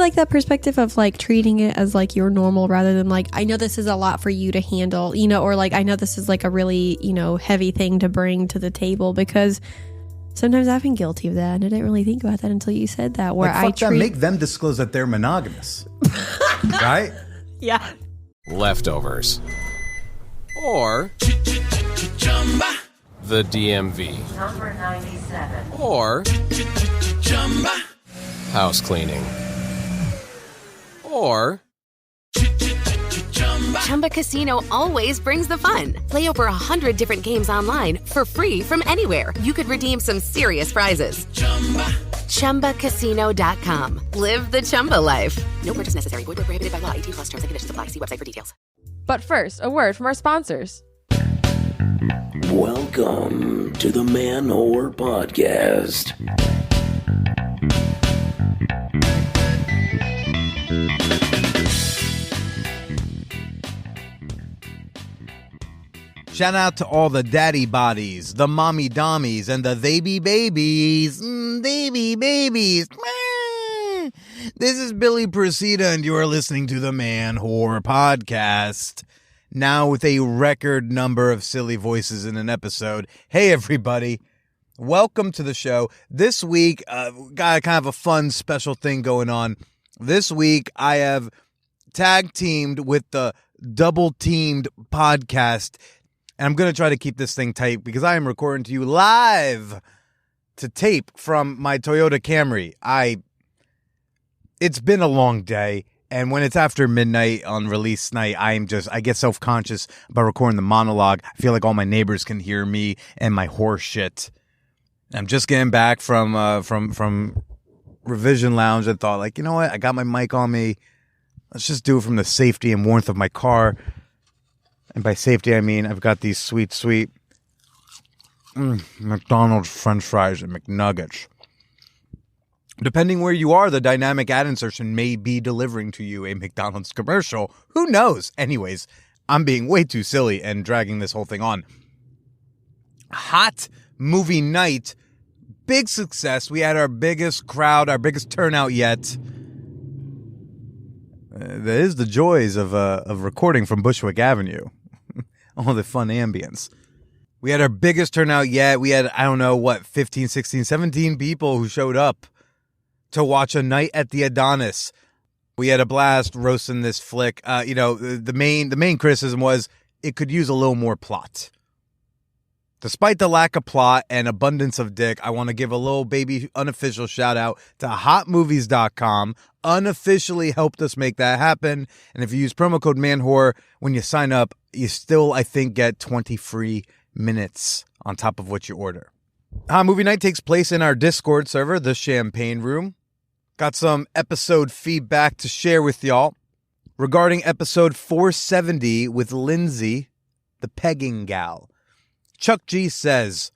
like that perspective of like treating it as like your normal rather than like, I know this is a lot for you to handle, you know, or like, I know this is like a really, you know, heavy thing to bring to the table, because sometimes I've been guilty of that and I didn't really think about that until you said that, where like, make them disclose that they're monogamous. Right? Yeah. Leftovers. Or the DMV. Number 97. Or house cleaning. Or Chumba Casino always brings the fun. Play over 100 different games online for free from anywhere. You could redeem some serious prizes. ChumbaCasino.com. Live the Chumba life. No purchase necessary. Void where prohibited by law. 18+ terms and conditions apply. See website for details. But first, a word from our sponsors. Welcome to the Man-Whore Podcast. Shout out to all the daddy bodies, the mommy dommies, and the they be babies. They be babies. This is Billy Procida, and you are listening to the Man-Whore Podcast. Now with a record number of silly voices in an episode. Hey, everybody. Welcome to the show. This week, got kind of a fun, special thing going on. This week, I have tag-teamed with the Double Teamed podcast. And I'm going to try to keep this thing tight because I am recording to you live to tape from my Toyota Camry. It's been a long day, and when it's after midnight on release night, I get self-conscious about recording the monologue. I feel like all my neighbors can hear me and my horse shit. I'm just getting back from Revision Lounge and thought, like, you know what? I got my mic on me. Let's just do it from the safety and warmth of my car. And by safety, I mean I've got these sweet McDonald's French fries and McNuggets. Depending where you are, the dynamic ad insertion may be delivering to you a McDonald's commercial. Who knows? Anyways, I'm being way too silly and dragging this whole thing on. Hot movie night. Big success. We had our biggest crowd, our biggest turnout yet. That is the joys of recording from Bushwick Avenue. All the fun ambience. We had our biggest turnout yet. We had, 15, 16, 17 people who showed up to watch A Night at the Adonis. We had a blast roasting this flick. The main criticism was it could use a little more plot. Despite the lack of plot and abundance of dick, I want to give a little baby unofficial shout out to hotmovies.com. Unofficially helped us make that happen. And if you use promo code MANWHORE when you sign up, you still, I think, get 20 free minutes on top of what you order. Hot Movie Night takes place in our Discord server, the Champagne Room. Got some episode feedback to share with y'all regarding episode 470 with Lindsay, the pegging gal. Chuck G says,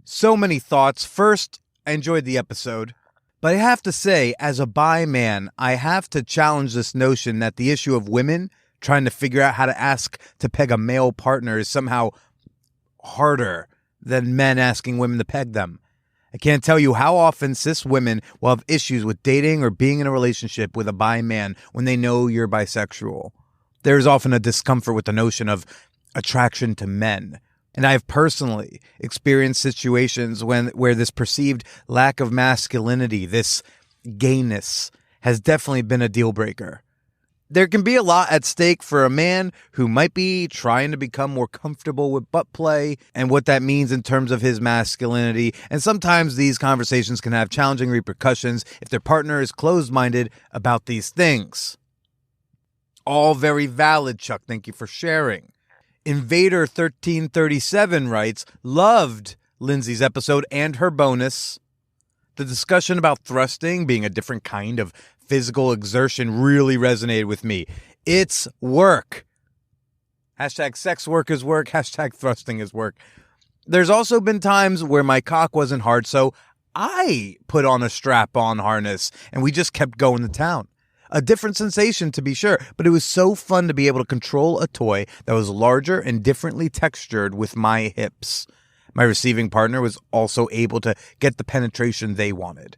so many thoughts. First, I enjoyed the episode, but I have to say, as a bi man, I have to challenge this notion that the issue of women trying to figure out how to ask to peg a male partner is somehow harder than men asking women to peg them. I can't tell you how often cis women will have issues with dating or being in a relationship with a bi man when they know you're bisexual. There's often a discomfort with the notion of attraction to men. And I have personally experienced situations where this perceived lack of masculinity, this gayness, has definitely been a deal breaker. There can be a lot at stake for a man who might be trying to become more comfortable with butt play and what that means in terms of his masculinity. And sometimes these conversations can have challenging repercussions if their partner is closed-minded about these things. All very valid, Chuck. Thank you for sharing. Invader 1337 writes, loved Lindsay's episode and her bonus. The discussion about thrusting being a different kind of physical exertion really resonated with me. It's work. Hashtag sex work is work. Hashtag thrusting is work. There's also been times where my cock wasn't hard, so I put on a strap-on harness and we just kept going to town. A different sensation, to be sure, but it was so fun to be able to control a toy that was larger and differently textured with my hips. My receiving partner was also able to get the penetration they wanted.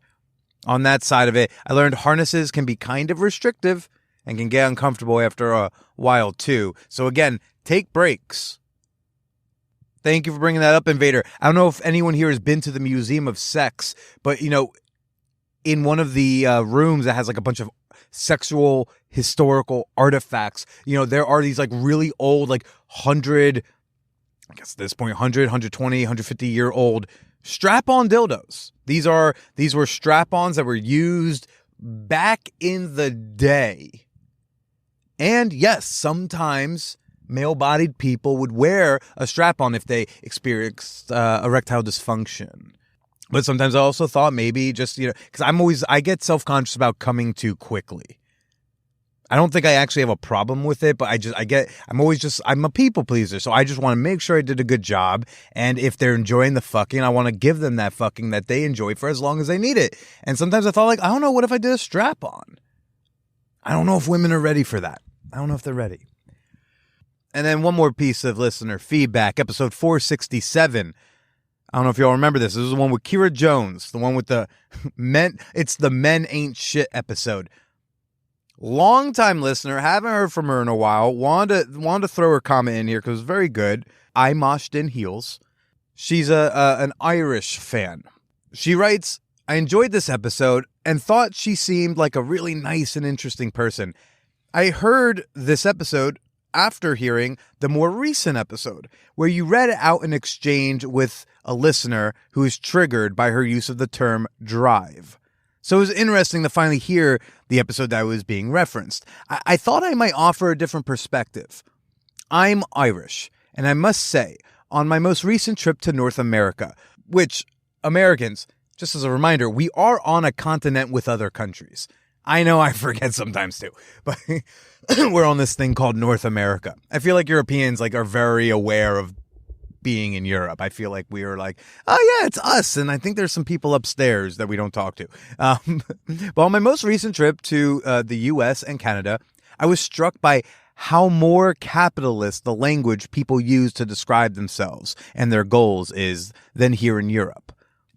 On that side of it, I learned harnesses can be kind of restrictive and can get uncomfortable after a while too. So again, take breaks. Thank you for bringing that up, Invader. I don't know if anyone here has been to the Museum of Sex, but in one of the rooms that has like a bunch of sexual historical artifacts, there are these like really old, like 100, I guess at this point, 100, 120, 150-year-old strap-on dildos. These were strap-ons that were used back in the day. And yes, sometimes male-bodied people would wear a strap-on if they experienced erectile dysfunction. But sometimes I also thought maybe just, because I get self-conscious about coming too quickly. I don't think I actually have a problem with it, but I'm a people pleaser. So I just want to make sure I did a good job. And if they're enjoying the fucking, I want to give them that fucking that they enjoy for as long as they need it. And sometimes I thought like, I don't know, what if I did a strap on? I don't know if women are ready for that. I don't know if they're ready. And then one more piece of listener feedback, episode 467. I don't know if y'all remember this. This is the one with Kira Jones, the one with the men. It's the men ain't shit episode. Long-time listener, haven't heard from her in a while. Wanted to throw her comment in here because it was very good. I moshed in heels. She's an Irish fan. She writes, I enjoyed this episode and thought she seemed like a really nice and interesting person. I heard this episode after hearing the more recent episode where you read out an exchange with a listener who is triggered by her use of the term drive. So it was interesting to finally hear the episode that was being referenced. I thought I might offer a different perspective. I'm Irish, and I must say, on my most recent trip to North America, which Americans, just as a reminder, we are on a continent with other countries. I know I forget sometimes too, but we're on this thing called North America. I feel like Europeans are very aware of being in Europe. I feel like we are like, oh yeah, it's us. And I think there's some people upstairs that we don't talk to. But on my most recent trip to the US and Canada, I was struck by how more capitalist the language people use to describe themselves and their goals is than here in Europe.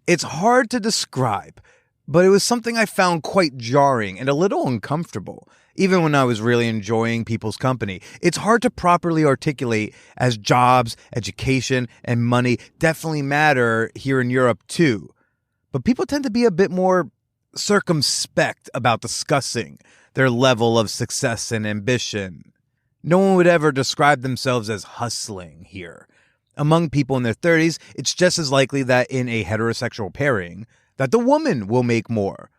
It's hard to describe, but it was something I found quite jarring and a little uncomfortable. Even when I was really enjoying people's company, it's hard to properly articulate as jobs, education, and money definitely matter here in Europe too. But people tend to be a bit more circumspect about discussing their level of success and ambition. No one would ever describe themselves as hustling here. Among people in their 30s, it's just as likely that in a heterosexual pairing, that the woman will make more.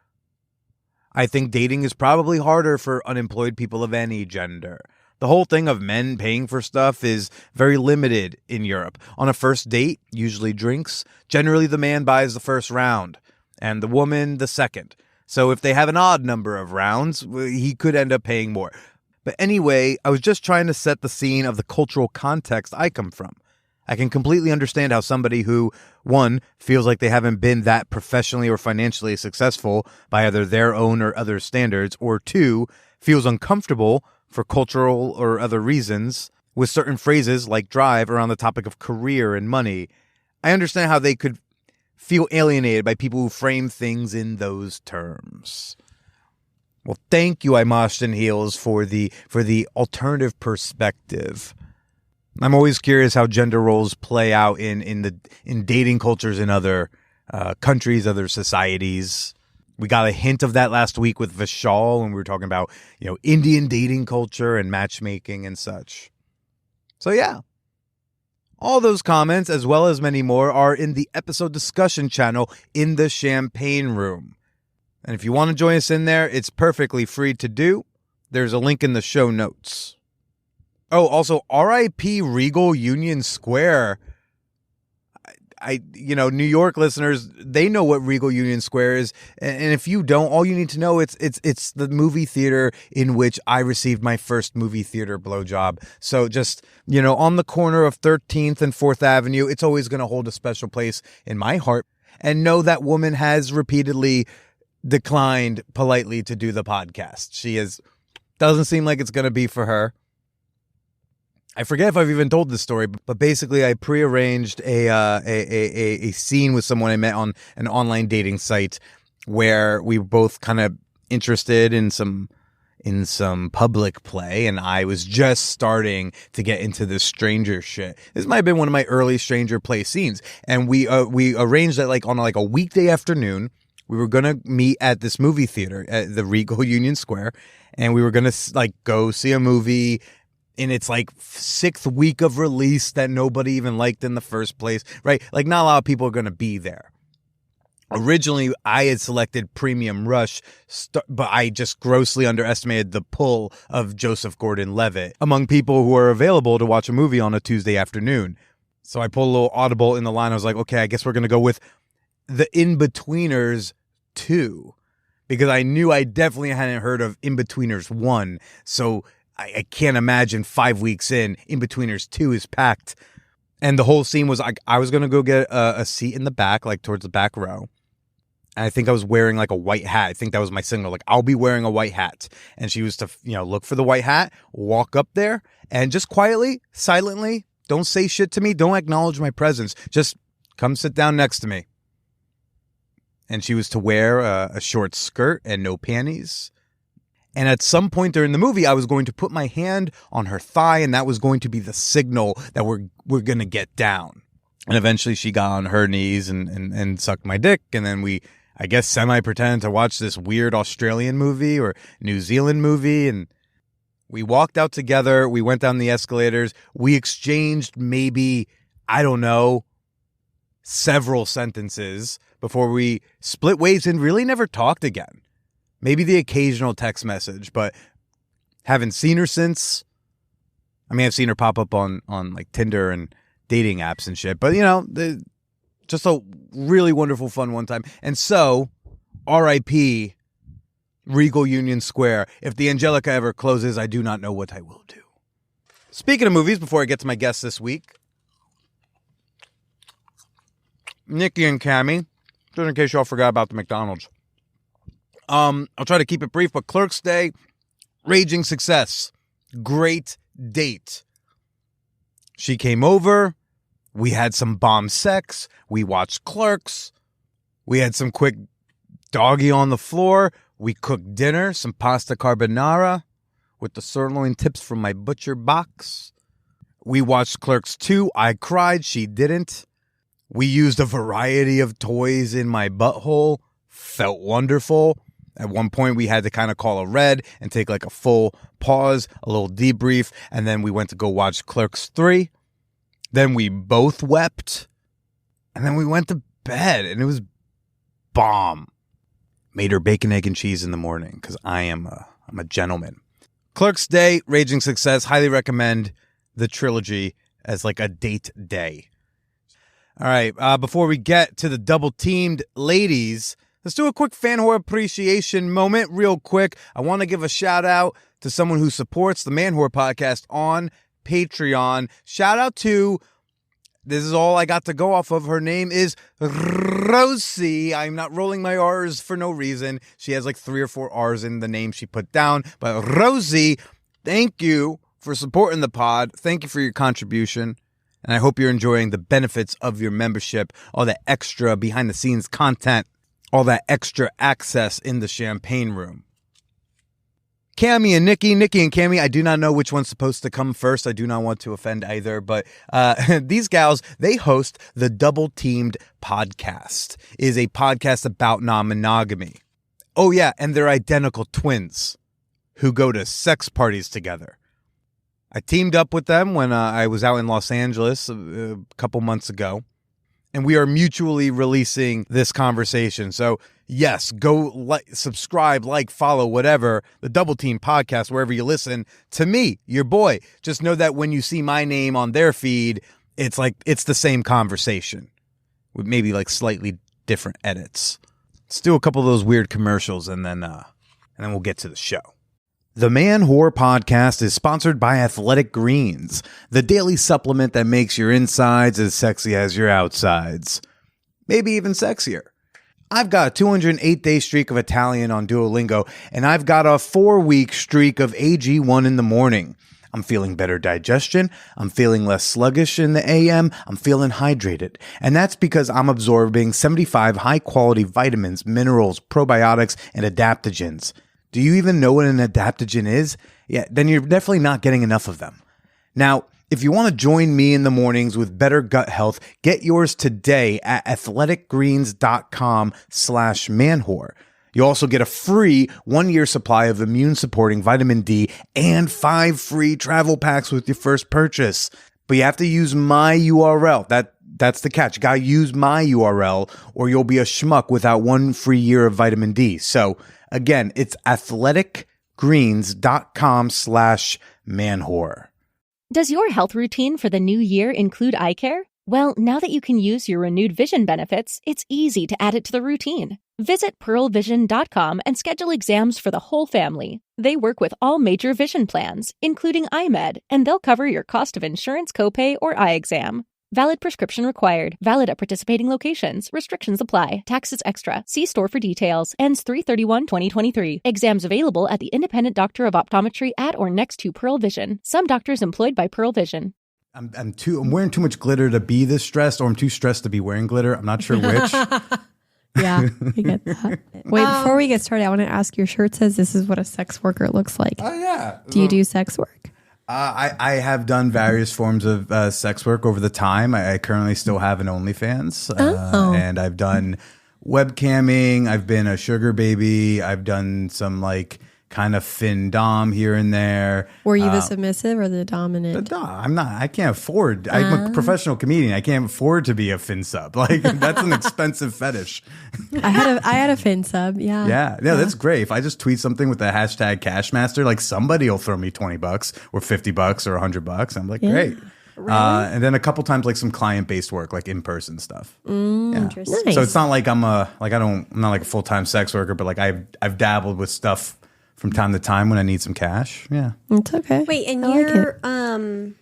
I think dating is probably harder for unemployed people of any gender. The whole thing of men paying for stuff is very limited in Europe. On a first date, usually drinks, generally the man buys the first round and the woman the second. So if they have an odd number of rounds, he could end up paying more. But anyway, I was just trying to set the scene of the cultural context I come from. I can completely understand how somebody who, one, feels like they haven't been that professionally or financially successful by either their own or other standards, or two, feels uncomfortable for cultural or other reasons with certain phrases like drive around the topic of career and money. I understand how they could feel alienated by people who frame things in those terms. Well, thank you, I moshed in heels, for the alternative perspective. I'm always curious how gender roles play out in dating cultures in other countries, other societies. We got a hint of that last week with Vishal when we were talking about, Indian dating culture and matchmaking and such. So yeah, all those comments, as well as many more, are in the episode discussion channel in the Champagne Room. And if you want to join us in there, it's perfectly free to do. There's a link in the show notes. Oh, also, R.I.P. Regal Union Square. New York listeners, they know what Regal Union Square is. And if you don't, all you need to know, it's the movie theater in which I received my first movie theater blowjob. So just, on the corner of 13th and 4th Avenue, it's always going to hold a special place in my heart. And no, that woman has repeatedly declined politely to do the podcast. Doesn't seem like it's going to be for her. I forget if I've even told this story, but basically I prearranged a scene with someone I met on an online dating site. where we were both kind of interested in some public play, and I was just starting to get into this stranger shit. This might have been one of my early stranger play scenes, and we arranged that like on like a weekday afternoon. We were gonna meet at this movie theater at the Regal Union Square, and we were gonna like go see a movie in its like 6th week of release that nobody even liked in the first place, right? Like not a lot of people are gonna be there. Originally, I had selected Premium Rush, but I just grossly underestimated the pull of Joseph Gordon-Levitt among people who are available to watch a movie on a Tuesday afternoon. So I pulled a little audible in the line. I was like, okay, I guess we're going to go with The In-Betweeners 2, because I knew I definitely hadn't heard of In-Betweeners 1. So I can't imagine 5 weeks in, In-Betweeners 2 is packed. And the whole scene was like, I was going to go get a seat in the back, like towards the back row. And I think I was wearing like a white hat. I think that was my signal. Like, I'll be wearing a white hat. And she was to, look for the white hat, walk up there, and just quietly, silently, don't say shit to me. Don't acknowledge my presence. Just come sit down next to me. And she was to wear a short skirt and no panties. And at some point during the movie, I was going to put my hand on her thigh, and that was going to be the signal that we're going to get down. And eventually she got on her knees and sucked my dick. And then we, I guess, semi-pretended to watch this weird Australian movie or New Zealand movie. And we walked out together. We went down the escalators. We exchanged maybe, I don't know, several sentences before we split ways and really never talked again. Maybe the occasional text message, but haven't seen her since. I mean, I've seen her pop up on like Tinder and dating apps and shit, but just a really wonderful, fun one time. And so, R.I.P. Regal Union Square. If the Angelica ever closes, I do not know what I will do. Speaking of movies, before I get to my guest this week, Niki and Cami, just in case y'all forgot about the McDonald's. I'll try to keep it brief, but Clerks Day, raging success. Great date. She came over. We had some bomb sex. We watched Clerks. We had some quick doggy on the floor. We cooked dinner, some pasta carbonara with the sirloin tips from my butcher box. We watched Clerks 2. I cried. She didn't. We used a variety of toys in my butthole. Felt wonderful. At one point, we had to kind of call a red and take like a full pause, a little debrief, and then we went to go watch Clerks 3. Then we both wept, and then we went to bed, and it was bomb. Made her bacon, egg, and cheese in the morning because I'm a gentleman. Clerks Day, raging success. Highly recommend the trilogy as like a date day. All right, before we get to the double-teamed ladies, let's do a quick fan whore appreciation moment real quick. I want to give a shout out to someone who supports the Man Whore podcast on Patreon. Shout out to, this is all I got to go off of. Her name is Rosie. I'm not rolling my R's for no reason. She has like 3 or 4 R's in the name she put down. But Rosie, thank you for supporting the pod. Thank you for your contribution. And I hope you're enjoying the benefits of your membership, all that extra behind the scenes content, all that extra access in the champagne room. Cami and Niki and Cami, I do not know which one's supposed to come first. I do not want to offend either, but these gals, they host the Double Teamed podcast. It is a podcast about non-monogamy. Oh yeah, and they're identical twins who go to sex parties together. I teamed up with them when I was out in Los Angeles a couple months ago, and we are mutually releasing this conversation. So yes, go subscribe, follow, whatever, the Double Team podcast, wherever you listen to me, your boy. Just know that when you see my name on their feed, it's the same conversation with maybe like slightly different edits. Let's do a couple of those weird commercials and then we'll get to the show. The Man Whore podcast is sponsored by Athletic Greens, the daily supplement that makes your insides as sexy as your outsides. Maybe even sexier. I've got a 208-day streak of Italian on Duolingo, and I've got a 4-week streak of AG1 in the morning. I'm feeling better digestion. I'm feeling less sluggish in the AM. I'm feeling hydrated. And that's because I'm absorbing 75 high-quality vitamins, minerals, probiotics, and adaptogens. Do you even know what an adaptogen is? Yeah, then you're definitely not getting enough of them. Now, if you want to join me in the mornings with better gut health, get yours today at athleticgreens.com/manwhore. You also get a free 1-year supply of immune-supporting vitamin D and 5 free travel packs with your first purchase. But you have to use my URL. That's the catch. You got to use my URL or you'll be a schmuck without 1 free year of vitamin D. So again, it's athleticgreens.com/manwhore. Does your health routine for the new year include eye care? Well, now that you can use your renewed vision benefits, it's easy to add it to the routine. Visit pearlvision.com and schedule exams for the whole family. They work with all major vision plans, including iMed, and they'll cover your cost of insurance copay or eye exam. Valid prescription required. Valid at participating locations. Restrictions apply. Taxes extra. See store for details. Ends 3/31/2023. Exams available at the independent doctor of optometry at or next to Pearl Vision. Some doctors employed by Pearl Vision. I'm wearing too much glitter to be this stressed, or I'm too stressed to be wearing glitter. I'm not sure which. Yeah, I get that. Wait, before we get started, I want to ask, your shirt says this is what a sex worker looks like. Oh, yeah. Do you do sex work? I have done various forms of sex work over the time. I currently still have an OnlyFans. And I've done webcamming. I've been a sugar baby. I've done some like kind of fin dom here and there. Were you the submissive or the dominant? I'm not. I can't afford. I'm a professional comedian. I can't afford to be a fin sub. Like that's an expensive fetish. I had a fin sub. Yeah. Yeah. That's great. If I just tweet something with the hashtag Cashmaster, like somebody will throw me $20 or $50 or $100. I'm like, great. Really? And then a couple times like some client-based work, like in-person stuff. Interesting. Nice. So it's not like I'm not like a full-time sex worker, but like I've dabbled with stuff from time to time when I need some cash. Yeah. It's okay. Wait, and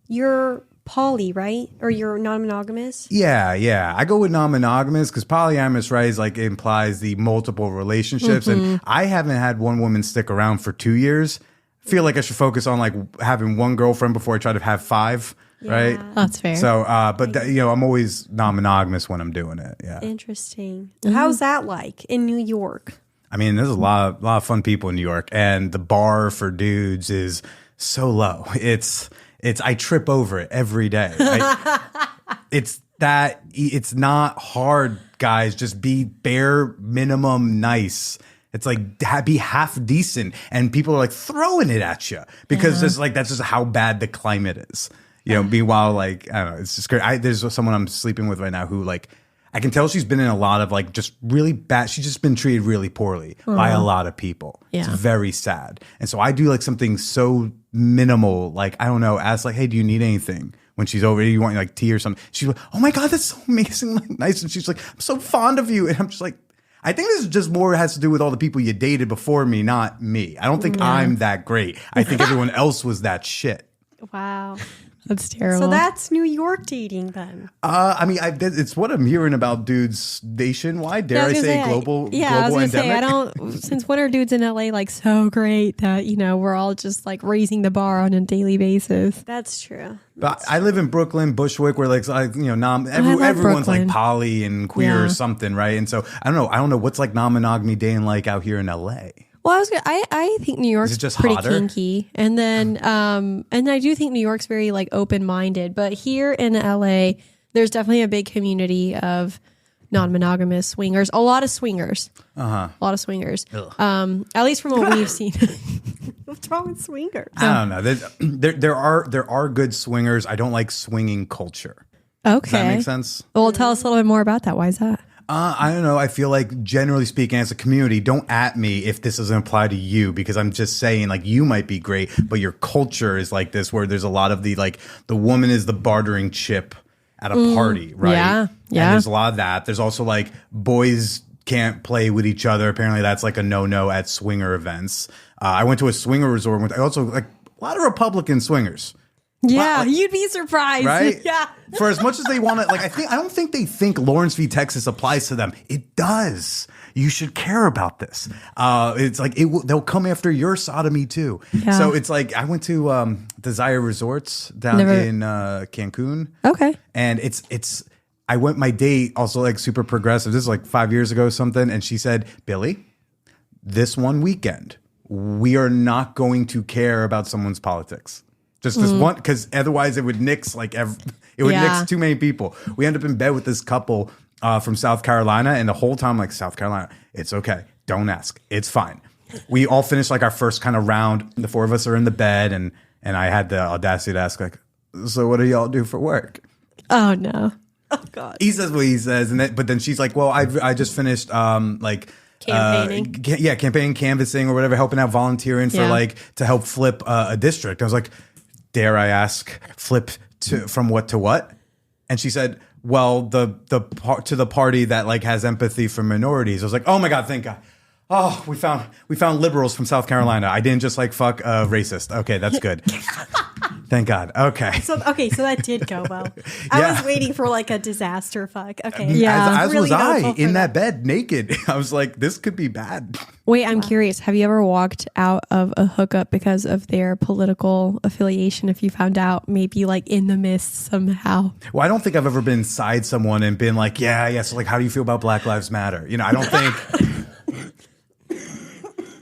you're poly, right? Or you're non-monogamous? Yeah. I go with non-monogamous because polyamorous, right, is like implies the multiple relationships. And I haven't had one woman stick around for 2 years. I feel like I should focus on like having one girlfriend before I try to have 5. Yeah. Right. That's fair. So, I'm always non-monogamous when I'm doing it. Yeah. Interesting. How's that like in New York? I mean, there's a lot of fun people in New York, and the bar for dudes is so low. I trip over it every day. It's not hard, guys. Just be bare minimum nice. It's like be half decent, and people are like throwing it at you because that's just how bad the climate is. Meanwhile, like I don't know, it's just great. There's someone I'm sleeping with right now who like. I can tell she's been in a lot of like just really bad. She's just been treated really poorly by a lot of people. Yeah. It's very sad. And so I do like something so minimal, like, I don't know, ask like, hey, do you need anything? When she's over, you want like tea or something? She's like, oh my God, that's so amazing, like nice. And she's like, I'm so fond of you. And I'm just like, I think this is just more has to do with all the people you dated before me, not me. I don't think I'm that great. I think everyone else was that shit. Wow. That's terrible. So that's New York dating then. I mean, it's what I'm hearing about dudes nationwide. Dare I say global? Yeah, global I was gonna say, endemic? since when are dudes in LA like so great that we're all just like raising the bar on a daily basis? That's true. But I live in Brooklyn, Bushwick, where everyone's like poly and queer or something, right? And so I don't know what's like non-monogamy dating like out here in LA. Well, I think New York's just pretty hotter? kinky, and then and I do think New York's very like open minded. But here in LA, there's definitely a big community of non-monogamous swingers. A lot of swingers. A lot of swingers. At least from what we've seen. What's wrong with swingers? I don't know. There are good swingers. I don't like swinging culture. Okay, does that make sense? Well, tell us a little bit more about that. Why is that? I don't know. I feel like generally speaking as a community, don't at me if this doesn't apply to you, because I'm just saying like you might be great, but your culture is like this where there's a lot of the woman is the bartering chip at a party, right? Yeah. And there's a lot of that. There's also like boys can't play with each other. Apparently that's like a no-no at swinger events. I went to a swinger resort. I also like a lot of Republican swingers. Yeah, you'd be surprised. Right? Yeah. For as much as they want to, like, I don't think they think Lawrence v. Texas applies to them. It does. you should care about this. It's like they'll come after your sodomy too. Yeah. So it's like I went to Desire Resorts down in Cancun. Okay. And I went my date also like super progressive. This is like 5 years ago or something. And she said, Billy, this one weekend, we are not going to care about someone's politics. Just this one, because otherwise it would nix nix too many people. We end up in bed with this couple from South Carolina, and the whole time, like, South Carolina, it's okay. Don't ask. It's fine. We all finished like our first kind of round. The four of us are in the bed, and I had the audacity to ask, like, so what do y'all do for work? Oh no. Oh God. He says what he says, but then she's like, well, I just finished like campaigning. Campaigning, canvassing or whatever, helping out, volunteering for like to help flip a district. I was like, dare I ask, flip from what to what? And she said, well, to the party that like has empathy for minorities. I was like, oh my God, thank God. Oh, we found liberals from South Carolina. I didn't just like fuck a racist. Okay, that's good. Thank God. Okay. So that did go well. I was waiting for like a disaster fuck. Okay. Yeah. As really was I hopeful for in that bed naked. I was like, this could be bad. Wait, I'm curious. Have you ever walked out of a hookup because of their political affiliation? If you found out, maybe like in the mist somehow. Well, I don't think I've ever been inside someone and been like, yeah. So like, how do you feel about Black Lives Matter? You know, I don't think.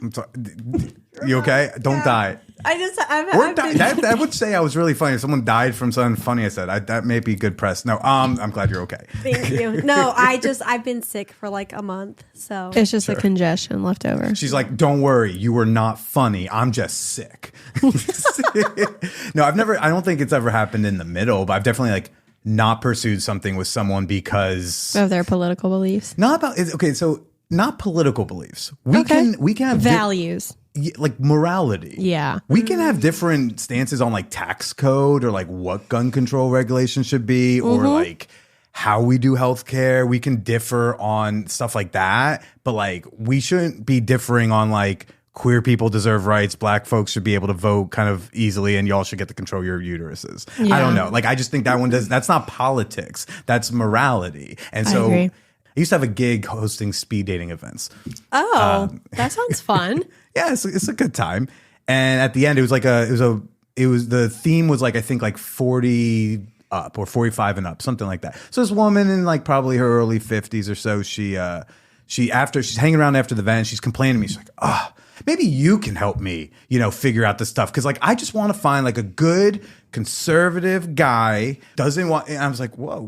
I'm sorry. You okay? Don't die. I would say I was really funny. If someone died from something funny I said, that may be good press. No, I'm glad you're okay. Thank you. No, I've been sick for like a month, so It's just a congestion left over. She's like, don't worry, you were not funny. I'm just sick. No, I don't think it's ever happened in the middle, but I've definitely like not pursued something with someone because of their political beliefs. Not political beliefs. We can have values. Like morality. Yeah. We can have different stances on like tax code or like what gun control regulations should be or like how we do healthcare. We can differ on stuff like that, but like we shouldn't be differing on like queer people deserve rights, black folks should be able to vote kind of easily, and y'all should get to control your uteruses. Yeah. I don't know. Like I just think that one that's not politics. That's morality. And so I used to have a gig hosting speed dating events. Oh, that sounds fun. Yeah, it's a good time. And at the end, the theme was like, I think like 40 up or 45 and up, something like that. So this woman in like probably her early 50s or so, she's hanging around after the event, she's complaining to me. She's like, maybe you can help me, figure out this stuff. Cause like, I just want to find like a good conservative guy doesn't want, and I was like, whoa,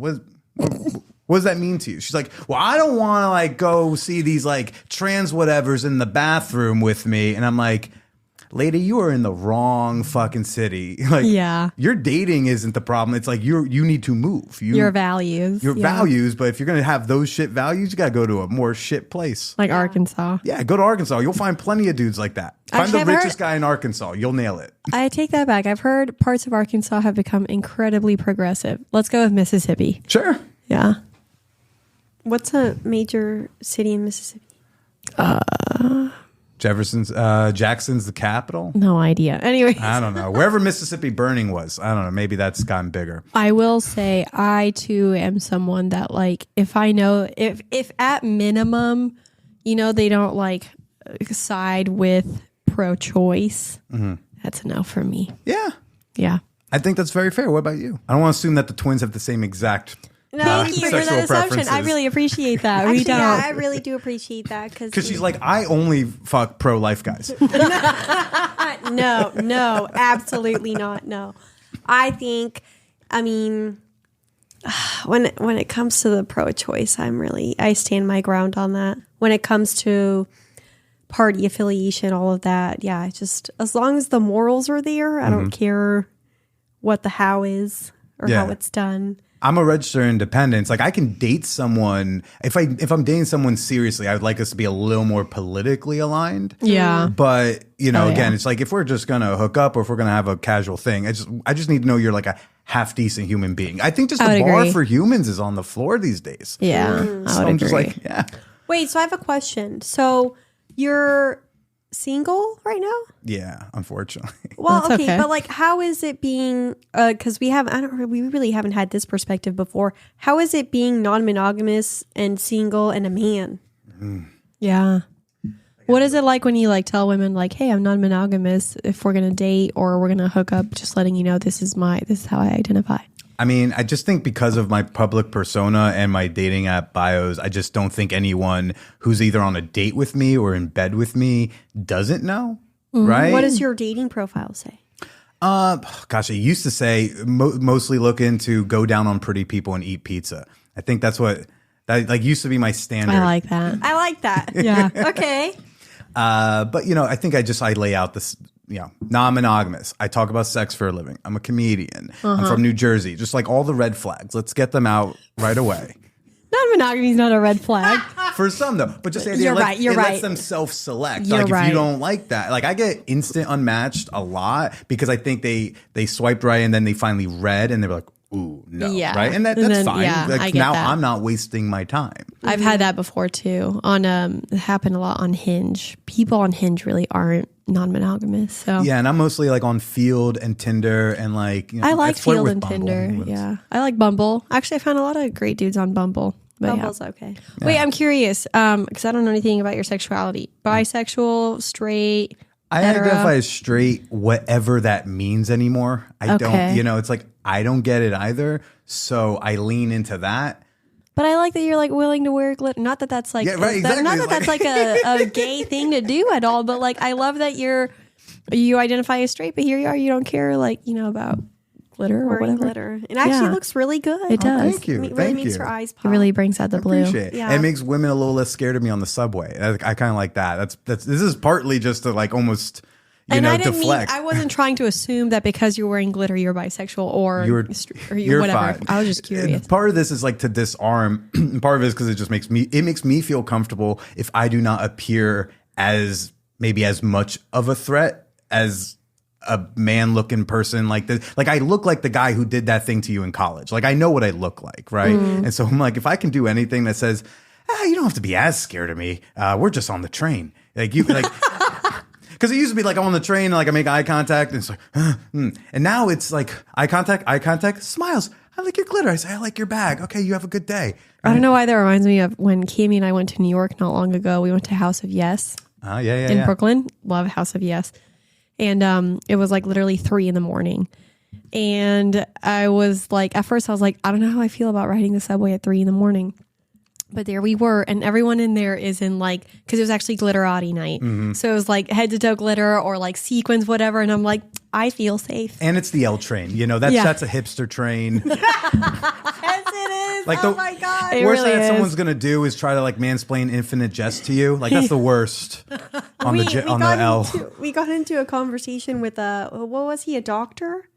what does that mean to you? She's like, well, I don't want to like go see these like trans whatevers in the bathroom with me. And I'm like, lady, you are in the wrong fucking city. Like, your dating isn't the problem. It's like you need to move. Your values. Your values. But if you're going to have those shit values, you got to go to a more shit place. Like Arkansas. Yeah, go to Arkansas. You'll find plenty of dudes like that. Find the richest guy in Arkansas. You'll nail it. I take that back. I've heard parts of Arkansas have become incredibly progressive. Let's go with Mississippi. Sure. Yeah. What's a major city in Mississippi? Jackson's the capital. No idea. Anyway, I don't know. Wherever Mississippi Burning was, I don't know. Maybe that's gotten bigger. I will say I too am someone that like if I know if at minimum, they don't like side with pro-choice. That's a no for me. Yeah. Yeah. I think that's very fair. What about you? I don't want to assume that the twins have the same exact. Thank you for that assumption. I really appreciate that. Actually, yeah, I really do appreciate that because she's like, I only fuck pro-life guys. No, absolutely not. No, when it comes to the pro-choice, I stand my ground on that. When it comes to party affiliation, all of that, yeah, just as long as the morals are there, I don't care what the how is or how it's done. I'm a registered independent. Like I can date someone if I'm dating someone seriously, I would like us to be a little more politically aligned. Yeah. But again, it's like if we're just gonna hook up or if we're gonna have a casual thing, I just need to know you're like a half decent human being. I think just the bar for humans is on the floor these days. Yeah. So I'm just like, yeah. Wait, so I have a question. So you're single right now? Yeah, unfortunately. Well, okay, but like, how is it being? Because we really haven't had this perspective before. How is it being non-monogamous and single and a man? Yeah. What is it like when you like tell women like, hey, I'm non-monogamous if we're going to date or we're going to hook up, just letting you know this is how I identify? I mean, I just think because of my public persona and my dating app bios, I just don't think anyone who's either on a date with me or in bed with me doesn't know, right? What does your dating profile say? Gosh, I used to say mostly looking to go down on pretty people and eat pizza. I think that like used to be my standard. I like that. I like that. Yeah. Okay. But I think I lay out this, non-monogamous. I talk about sex for a living. I'm a comedian. I'm from New Jersey. Just like all the red flags. Let's get them out right away. Non-monogamy is not a red flag. For some though, but just the idea You're right. lets them self-select. You're Like right. if you don't like that, like I get instant unmatched a lot because I think they swiped right and then they finally read and they're like, ooh, no, Yeah. right? And that's then, fine. yeah, Like, I get now that. I'm not wasting my time. I've had that before too. It happened a lot on Hinge. People on Hinge really aren't non-monogamous. So Yeah, and I'm mostly like on Field and Tinder and like I like flirt Field with and Bumble. Tinder. Yeah, I like Bumble. Actually, I found a lot of great dudes on Bumble. But Bumble's okay. Wait, I'm curious because I don't know anything about your sexuality. Bisexual, straight. I hetero? identify as straight, whatever that means anymore. I Okay. don't, it's like I don't get it either. So I lean into that. But I like that you're like willing to wear glitter. Not that that's like Yeah, right, exactly. not that that's like a gay thing to do at all. But like I love that you identify as straight, but here you are. You don't care about glitter or Wearing whatever. glitter. It actually Yeah. looks really good. It does. Thank you. It really Thank makes you. her eyes It pop. really brings out the blue. Appreciate it. Yeah. It makes women a little less scared of me on the subway. I kind of like that. This is partly just to like almost And I didn't deflect. I wasn't trying to assume that because you're wearing glitter, you're bisexual or You're whatever. fine. I was just curious. Part of this is like to disarm. Part of it is because it just makes me feel comfortable if I do not appear as maybe as much of a threat as a man looking person like this. Like I look like the guy who did that thing to you in college. Like I know what I look like, right? And so I'm like, if I can do anything that says, you don't have to be as scared of me. We're just on the train. Like you like. Because it used to be like I'm on the train and like I make eye contact and it's like, and now it's like eye contact, smiles. I like your glitter. I say, I like your bag. Okay, you have a good day. I don't know why that reminds me of when Cami and I went to New York not long ago. We went to House of Yes in Brooklyn. Love House of Yes. And it was like literally 3 a.m. And I was like, at first I was like, I don't know how I feel about riding the subway at 3 a.m. But there we were, and everyone in there is in like, because it was actually glitterati night. So it was like head to toe glitter or like sequins, whatever. And I'm like, I feel safe. And it's the L train. That's a hipster train. Yes, it is. Like oh my God. It worst really that is. someone's gonna do is try to like mansplain infinite jest to you. Like that's the worst on the L. We got into a conversation with what was he, a doctor?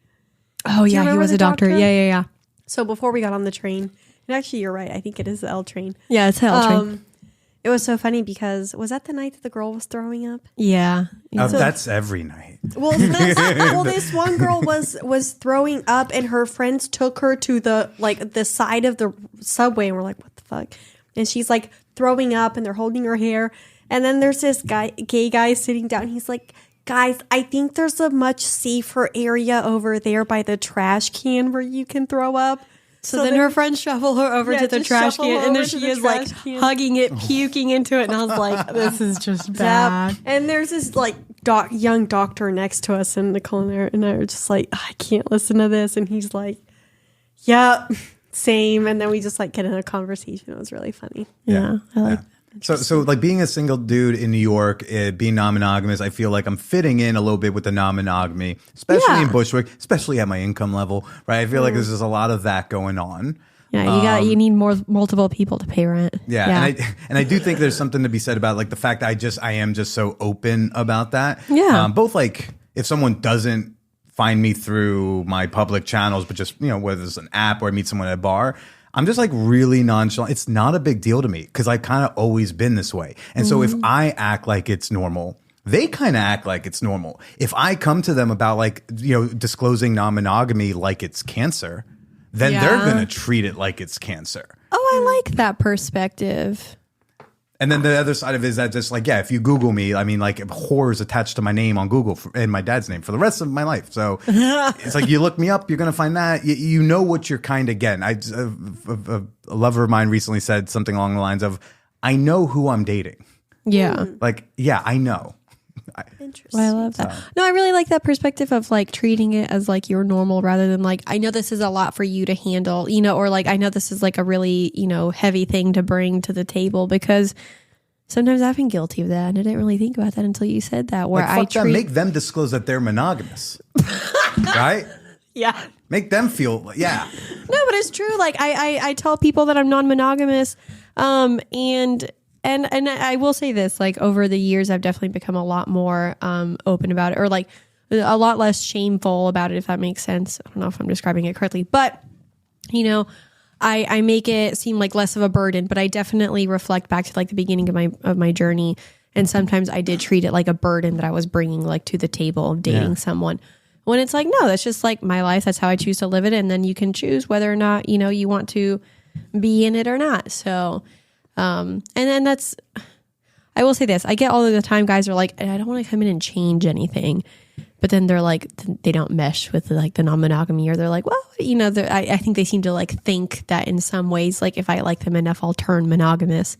Oh, yeah, he remember was the a doctor. doctor? Yeah. So before we got on the train, and actually you're right, I think it is the L train. Yeah, it's hell train. It was so funny because was that the night that the girl was throwing up? Yeah. That's every night. Well, this one girl was throwing up, and her friends took her to the side of the subway, and we're like, "What the fuck?" And she's like throwing up, and they're holding her hair, and then there's this gay guy sitting down. He's like, "Guys, I think there's a much safer area over there by the trash can where you can throw up." So then her friends shuffle her over to the just trash shuffle can, her and then over to she the is like trash can. hugging it, puking into it, and I was like, "This is just bad." Yep. And there's this like young doctor next to us, and Nicole and I are just like, I can't listen to this. And he's like, "Yeah, same." And then we just like get in a conversation. It was really funny. Yeah, I like. So like being a single dude in New York, being non-monogamous, I feel like I'm fitting in a little bit with the non-monogamy, especially in Bushwick, especially at my income level, right? I feel like there's just a lot of that going on. Yeah, you need multiple people to pay rent. Yeah. And I do think there's something to be said about like the fact that I am just so open about that. Yeah. Both like if someone doesn't find me through my public channels, but just, whether it's an app or I meet someone at a bar, I'm just like really nonchalant. It's not a big deal to me because I've kind of always been this way. And so if I act like it's normal, they kind of act like it's normal. If I come to them about like, disclosing non-monogamy like it's cancer, then they're going to treat it like it's cancer. Oh, I like that perspective. And then the other side of it is that just like, if you Google me, I mean, like whore is attached to my name on Google and my dad's name for the rest of my life. So it's like you look me up, you're going to find that. You know what you're kind of getting. A lover of mine recently said something along the lines of, I know who I'm dating. Yeah. Like, yeah, I know. Interesting. Well, I love that. No, I really like that perspective of like treating it as like your normal rather than like, I know this is a lot for you to handle, or like, I know this is like a really, heavy thing to bring to the table, because sometimes I've been guilty of that. And I didn't really think about that until you said that, where Like, make them disclose that they're monogamous. Right? Yeah. Make them feel, yeah. No, but it's true. Like I tell people that I'm non-monogamous. And I will say this, like over the years, I've definitely become a lot more open about it, or like a lot less shameful about it, if that makes sense. I don't know if I'm describing it correctly, but I make it seem like less of a burden, but I definitely reflect back to like the beginning of my journey. And sometimes I did treat it like a burden that I was bringing like to the table of dating someone, when it's like, no, that's just like my life. That's how I choose to live it. And then you can choose whether or not, you want to be in it or not. So, and then I will say this, I get all of the time guys are like, I don't want to come in and change anything, but then they're like, they don't mesh with like the non-monogamy, or they're like, well, I think they seem to like think that in some ways, like if I like them enough, I'll turn monogamous.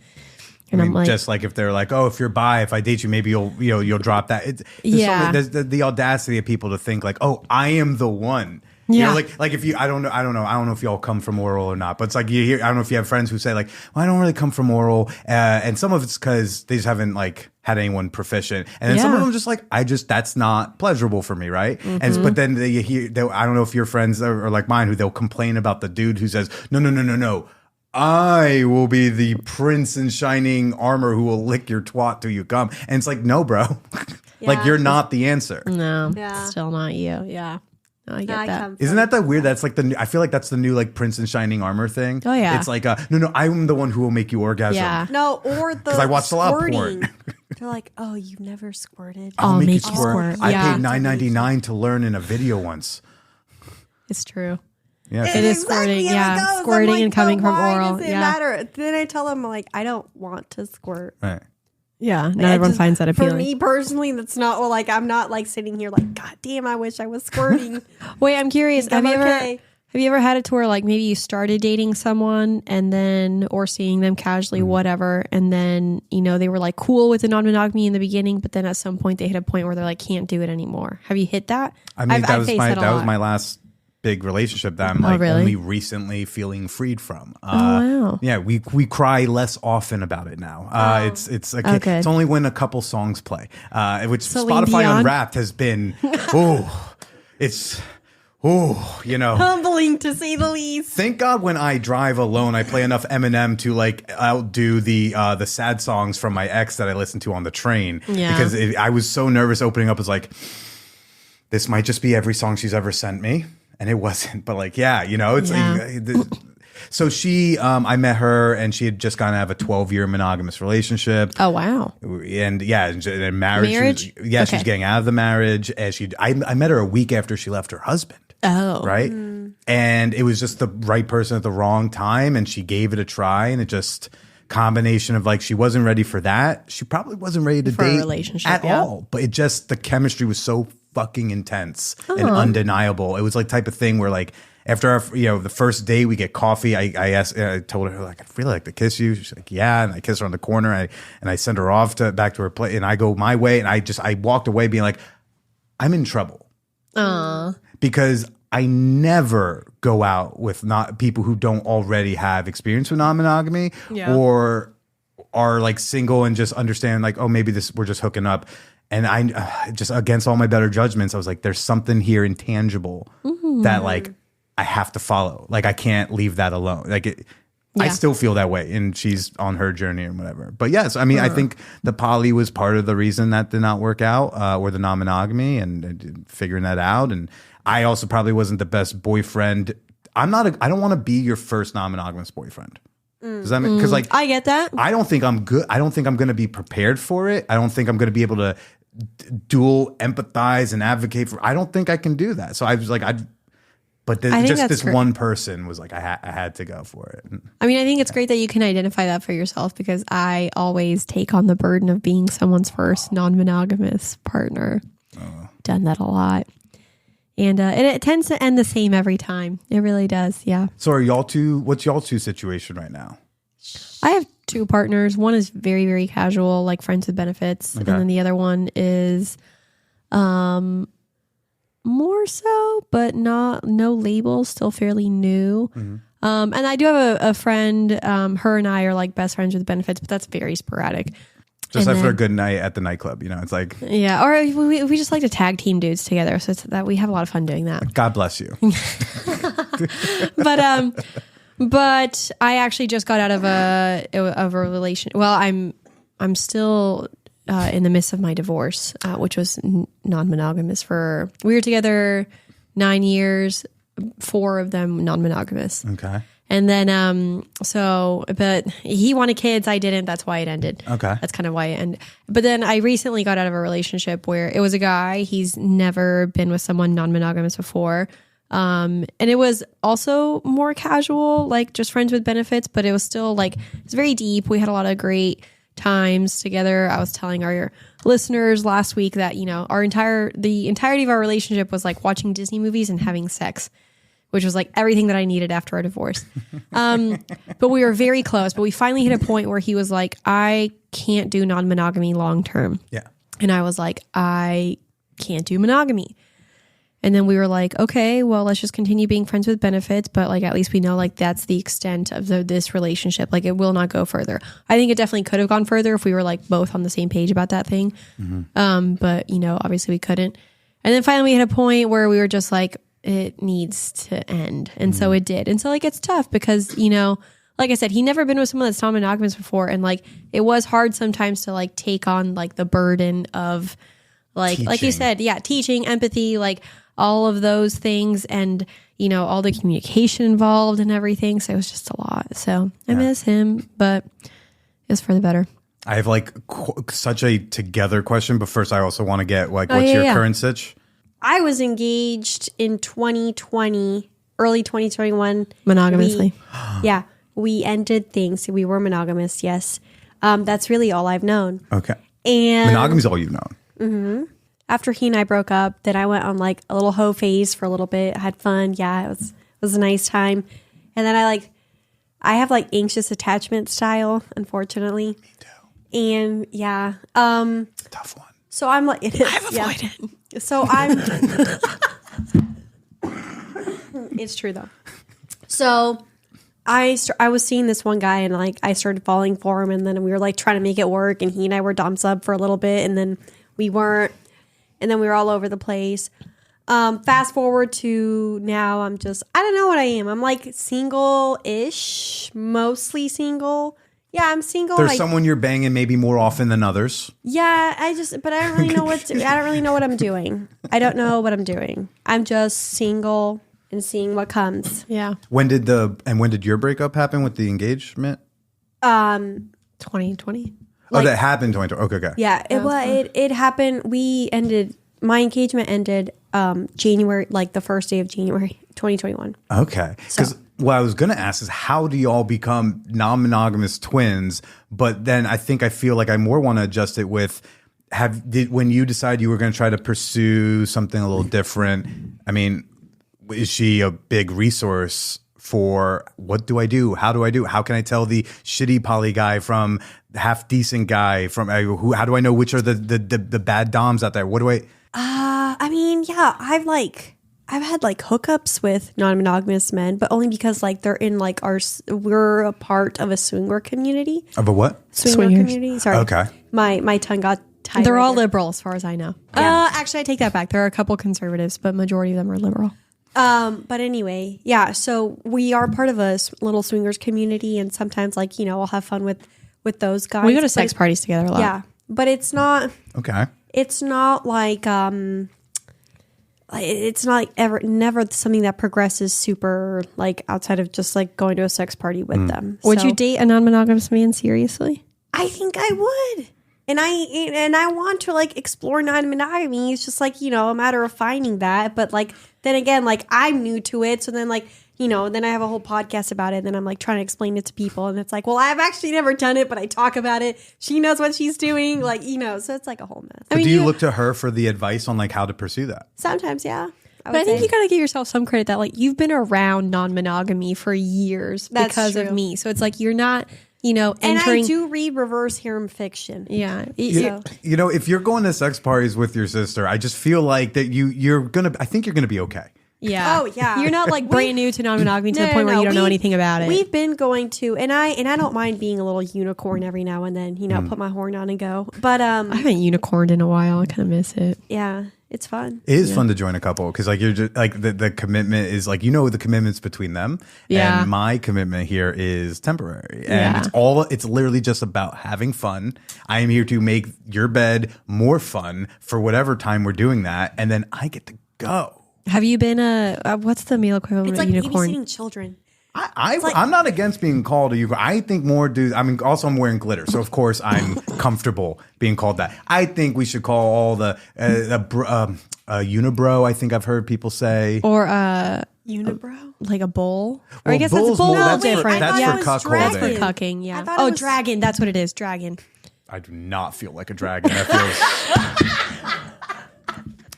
And I'm like, just like if they're like, oh, if you're bi, if I date you, maybe you'll drop that. There's the audacity of people to think like, oh, I am the one. Yeah. Like if you, I don't know if y'all come from oral or not, but it's like you hear, I don't know if you have friends who say like, well, I don't really come from oral, and some of it's because they just haven't like had anyone proficient, and then some of them just like, that's not pleasurable for me, right? And but then you hear, I don't know if your friends are like mine, who they'll complain about the dude who says, no. I will be the prince in shining armor who will lick your twat till you come. And it's like, no, bro. Like, you're not the answer. No, still not you. Yeah. No, I get that. Isn't that weird? That's like I feel like that's the new like prince in shining armor thing. Oh, yeah. It's like, no, I'm the one who will make you orgasm. Yeah. No, or the because I watched a lot of porn. They're like, oh, you've never squirted. I'll make you squirt. I paid $9.99 to learn in a video once. It's true. Yeah, it is squirting. Yeah, squirting like, and coming from oral. Does it matter? Then I tell them like, I don't want to squirt. Right. Yeah, not everyone finds that appealing. For me personally, that's not like I'm not like sitting here like, God damn, I wish I was squirting. Wait, I'm curious. Have you ever had it to where like maybe you started dating someone and then, or seeing them casually, whatever, and then they were like cool with the non-monogamy in the beginning, but then at some point they hit a point where they're like can't do it anymore. Have you hit that? I mean, that was my last big relationship that I'm like only recently feeling freed from. Wow. Yeah, we cry less often about it now. It's only when a couple songs play, which Celine Spotify Dion. Unwrapped has been. Humbling to say the least. Thank God when I drive alone, I play enough Eminem to like outdo the sad songs from my ex that I listened to on the train. Yeah. Because I was so nervous opening up. It's like, this might just be every song she's ever sent me. And it wasn't, but like, it's like, so she, I met her and she had just gotten out of a 12-year monogamous relationship. Oh, wow. And marriage. She was getting out of the marriage. And I met her a week after she left her husband. Oh. Right. And it was just the right person at the wrong time. And she gave it a try. And it just combination of like, she wasn't ready for that. She probably wasn't ready to date a relationship at all. But the chemistry was so fucking intense and undeniable. It was like type of thing where like after our, the first day we get coffee, I told her like, I'd really like to kiss you. She's like, yeah. And I kiss her on the corner and I send her off back to her place and I go my way. And I walked away being like, I'm in trouble. Because I never go out with not people who don't already have experience with non-monogamy or are like single and just understand like, oh, maybe we're just hooking up. And I just against all my better judgments, I was like, there's something here intangible that like I have to follow. Like I can't leave that alone. Like I still feel that way, and she's on her journey or whatever. But yes, I mean, I think the poly was part of the reason that did not work out, or the non-monogamy, and figuring that out. And I also probably wasn't the best boyfriend. I don't want to be your first non-monogamous boyfriend. Does that mean? Because like I get that. I don't think I'm good. I don't think I'm going to be prepared for it. I don't think I'm going to be able to dual empathize and advocate for. I don't think I can do that. So I was like, but this one person was like, I had to go for it. I mean, I think it's great that you can identify that for yourself, because I always take on the burden of being someone's first non-monogamous partner. Done that a lot. And it tends to end the same every time. It really does. Yeah. So what's y'all two situation right now? I have 2 partners. One is very, very casual, like friends with benefits. Okay. And then the other one is more so, but no label, still fairly new. Mm-hmm. And I do have a friend, her and I are like best friends with benefits, but that's very sporadic. Just And after a then- good night at the nightclub, it's like, Yeah, or we just like to tag team dudes together, so it's that we have a lot of fun doing that. God bless you. But I actually just got out of a relation. Well, I'm still in the midst of my divorce, which was non-monogamous. We were together 9 years, 4 of them non-monogamous. Okay. And then, but he wanted kids. I didn't. That's why it ended. Okay. That's kind of why it ended. But then I recently got out of a relationship where it was a guy. He's never been with someone non-monogamous before. And it was also more casual, like just friends with benefits, but it was still like, it's very deep. We had a lot of great times together. I was telling our listeners last week that, the entirety of our relationship was like watching Disney movies and having sex, which was like everything that I needed after our divorce. But we were very close, but we finally hit a point where he was like, I can't do non-monogamy long-term. Yeah. And I was like, I can't do monogamy. And then we were like, okay, well, let's just continue being friends with benefits. But like, at least we know like that's the extent of this relationship. Like it will not go further. I think it definitely could have gone further if we were like both on the same page about that thing. Mm-hmm. But obviously we couldn't. And then finally we hit a point where we were just like, it needs to end. And so it did. And so like, it's tough because, like I said, he never been with someone that's non-monogamous before. And like, it was hard sometimes to like take on like the burden of like you said, teaching, empathy, like all of those things and, all the communication involved and everything. So it was just a lot. So I miss him, but it's for the better. I have like such a together question, but first I also want to get like, what's your current sitch? I was engaged in 2020, early 2021. Monogamously. We ended things. We were monogamous, yes. That's really all I've known. Okay. And Monogamy's all you've known. Mm-hmm. After he and I broke up, then I went on like a little hoe phase for a little bit. I had fun. Yeah, it was a nice time. And then I have like anxious attachment style, unfortunately. Me too. And Tough one. So I'm like, it is. I've avoided. So I'm. It's true though. So I was seeing this one guy and like I started falling for him, and then we were like trying to make it work, and he and I were dom sub for a little bit, and then we weren't, and then we were all over the place. Fast forward to now, I don't know what I am. I'm like single-ish, mostly single. Yeah, I'm single. There's someone you're banging maybe more often than others. Yeah, but I don't really know I don't really know what I'm doing. I don't know what I'm doing. I'm just single and seeing what comes. Yeah. When did your breakup happen with the engagement? 2020. That happened 2020. Okay. Yeah, it happened. My engagement ended January, like the first day of January 2021. Okay. Because what I was going to ask is, how do y'all become non-monogamous twins? But then I feel like I more want to adjust it with, when you decided you were going to try to pursue something a little different, I mean, is she a big resource for what do I do? How do I do? How can I tell the shitty poly guy from the half decent guy from how do I know which are the bad doms out there? What do I? I mean, yeah, I've had like hookups with non-monogamous men, but only because like they're in like we're a part of a swinger community. Of a what? Swinger community. Sorry. Okay. My tongue got tied. They're right all there. liberal as far as I know. Yeah. Actually, I take that back. There are a couple conservatives, but majority of them are liberal. But anyway, yeah, so we are part of a little swingers community, and sometimes like, I'll have fun with those guys. We go to sex parties together a lot. Yeah, but it's not Okay. it's not like it's not like never something that progresses super like outside of just like going to a sex party with them. Would So you date a non-monogamous man seriously? I think I would. And I want to like explore non-monogamy. It's just like, a matter of finding that. But like, then again, like I'm new to it. So then like, then I have a whole podcast about it. And then I'm like trying to explain it to people. And it's like, well, I've actually never done it, but I talk about it. She knows what she's doing. Like, so it's like a whole mess. But do you look to her for the advice on like how to pursue that? Sometimes, yeah. But I think you got to give yourself some credit that like you've been around non-monogamy for years That's because true. of me. So it's like you're not entering. And I do read reverse harem fiction. Yeah. If you're going to sex parties with your sister, I just feel like that I think you're gonna be okay. Yeah. Oh, yeah. You're not like brand new to non-monogamy to the point where you don't know anything about it. We've been going to, and I don't mind being a little unicorn every now and then, put my horn on and go. But I haven't unicorned in a while. I kind of miss it. Yeah, it's fun. It is fun to join a couple because like you're just like the commitment is like the commitment's between them. Yeah. And my commitment here is temporary, and it's literally just about having fun. I am here to make your bed more fun for whatever time we're doing that, and then I get to go. Have you been what's the male equivalent It's of like unicorn? babysitting children. I'm not against being called a unicorn. I think more dudes. I mean, also I'm wearing glitter, so of course I'm comfortable being called that. I think we should call all the unibrow. I think I've heard people say, or unibrow, like a bull. Well, or I guess that's a bull. that's different. That's Yeah. for cuckolding. That's for cucking. Yeah. I thought it was- dragon. That's what it is. Dragon. I do not feel like a dragon. That feels.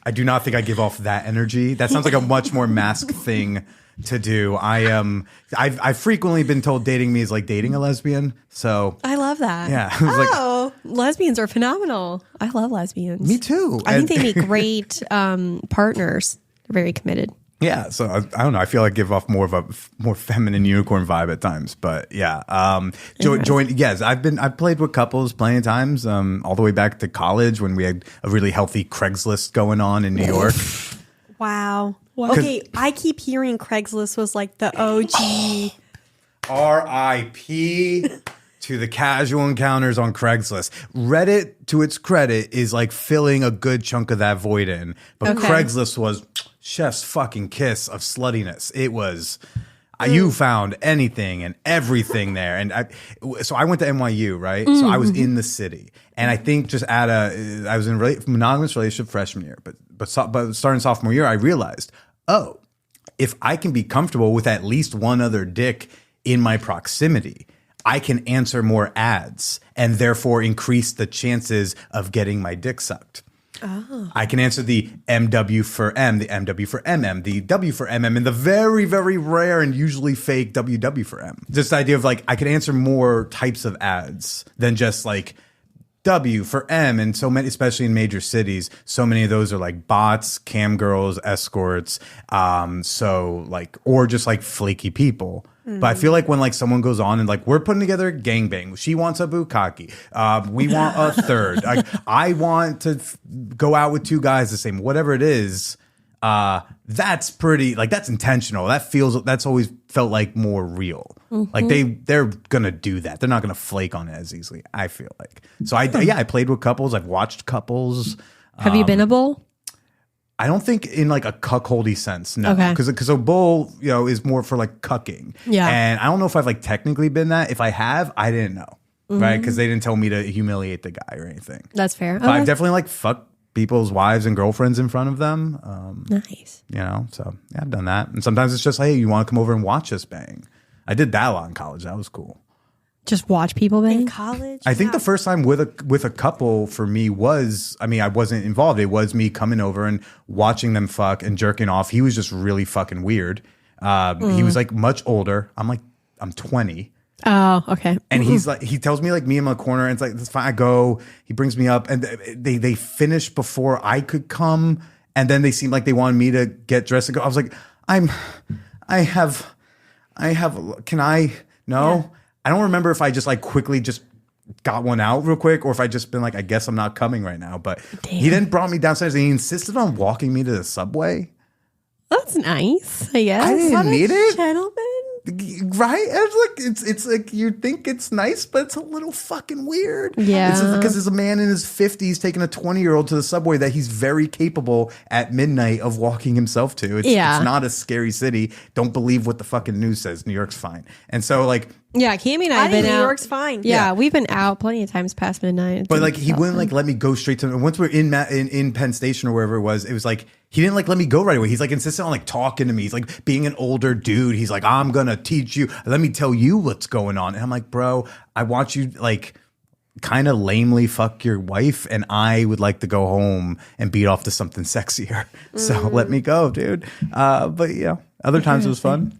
I do not think I give off that energy. That sounds like a much more mask thing to do. I've frequently been told dating me is like dating a lesbian. So I love that. yeah, I was Oh, lesbians are phenomenal. I love lesbians. Me too. I think they make great partners. They're very committed. Yeah, so I don't know. I feel like I give off more of a more feminine unicorn vibe at times, but yeah. Join. Yes, I've played with couples plenty of times. All the way back to college when we had a really healthy Craigslist going on in New York. Wow. Okay, I keep hearing Craigslist was like the OG. R.I.P. to the casual encounters on Craigslist. Reddit, to its credit, is like filling a good chunk of that void in, but Craigslist was chef's fucking kiss of sluttiness. It was. You found anything and everything there, and so I went to NYU, right? So I was in the city, and I think I was in a monogamous relationship freshman year, but starting sophomore year, I realized, if I can be comfortable with at least one other dick in my proximity, I can answer more ads and therefore increase the chances of getting my dick sucked. Oh. I can answer the MW for M, the MW for MM, the W for MM, and the very, very rare and usually fake WW for M. Just the idea of like, I can answer more types of ads than just like W for M, and so many, especially in major cities, so many of those are like bots, cam girls, escorts, or just like flaky people. But I feel like when like someone goes on and like we're putting together a gangbang, she wants a bukkake, we want a third. Like I want to go out with two guys the same, whatever it is. That's pretty like that's intentional. That's always felt like more real. Like they're gonna do that. They're not gonna flake on it as easily. I feel like so. I played with couples. I've watched couples. Have you been a bull? I don't think in like a cuckoldy sense, no. Okay. Because a bull, is more for like cucking. Yeah. And I don't know if I've like technically been that. If I have, I didn't know, right? Because they didn't tell me to humiliate the guy or anything. That's fair. But I've definitely like fucked people's wives and girlfriends in front of them. Nice. So yeah, I've done that. And sometimes it's just, hey, you want to come over and watch us bang? I did that a lot in college. That was cool. Just watch people bang? In college? I think the first time with a couple for me was, I wasn't involved. It was me coming over and watching them fuck and jerking off. He was just really fucking weird. He was like much older. I'm 20. Oh, okay. And he's like, he tells me like me in my corner, and it's like, that's fine. I go, he brings me up, and they finish before I could come. And then they seemed like they wanted me to get dressed and go. I was like, can I? No. Yeah. I don't remember if I just like quickly just got one out real quick or if I just been like, I guess I'm not coming right now. But he then brought me downstairs and he insisted on walking me to the subway. That's nice, I guess. I didn't need it. Gentleman. Right? It's like you think it's nice, but it's a little fucking weird. Yeah. Because there's a man in his 50s taking a 20-year-old to the subway that he's very capable at midnight of walking himself to. It's not a scary city. Don't believe what the fucking news says. New York's fine. And so like, yeah, Cami and I have been New out. York's fine. Yeah, we've been out plenty of times past midnight. But like he wouldn't like let me go straight to. Once we're in Penn Station or wherever it was like he didn't like let me go right away. He's like insistent on like talking to me. He's like being an older dude. He's like, I'm gonna teach you. Let me tell you what's going on. And I'm like, bro, I want you like kind of lamely fuck your wife, and I would like to go home and beat off to something sexier. So let me go, dude. But yeah, other times it was fun.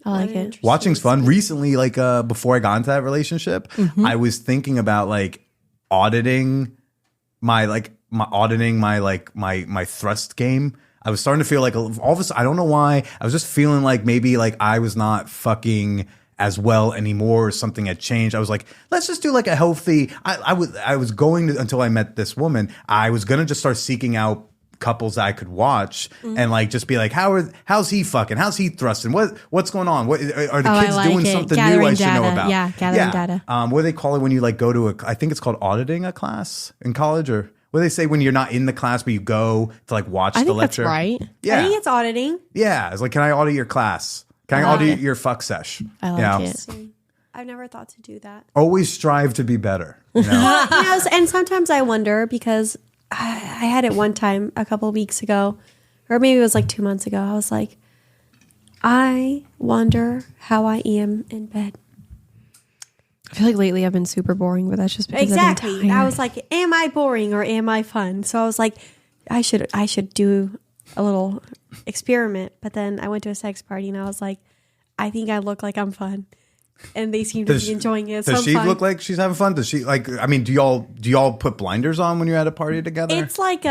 I like it. Watching's fun. Recently, like before I got into that relationship, I was thinking about like auditing my thrust game. I was starting to feel like all of a sudden, I don't know why. I was just feeling like maybe like I was not fucking as well anymore, or something had changed. I was like, let's just do like a healthy. I was going to, until I met this woman. I was gonna just start seeking out couples that I could watch and like just be like, how's he fucking? How's he thrusting? What's going on? What are the kids doing something gathering new I should data. know about? Yeah, gathering data. What do they call it when you like go to I think it's called auditing a class in college, or what do they say when you're not in the class but you go to like watch the lecture? That's right. Yeah. I think it's auditing. Yeah. It's like, can I audit your class? Can I audit your fuck sesh? I like it. I've never thought to do that. Always strive to be better. You know? And sometimes I wonder because I had it one time a couple of weeks ago, or maybe it was like 2 months ago. I was like, I wonder how I am in bed. I feel like lately I've been super boring, but that's just because Exactly. I've been tired. I was like, am I boring or am I fun? So I was like, I should do a little experiment. But then I went to a sex party and I was like, I think I look like I'm fun. And they seem to be enjoying it. Does she look like she's having fun? Does she like? I mean, do y'all put blinders on when you're at a party together? It's like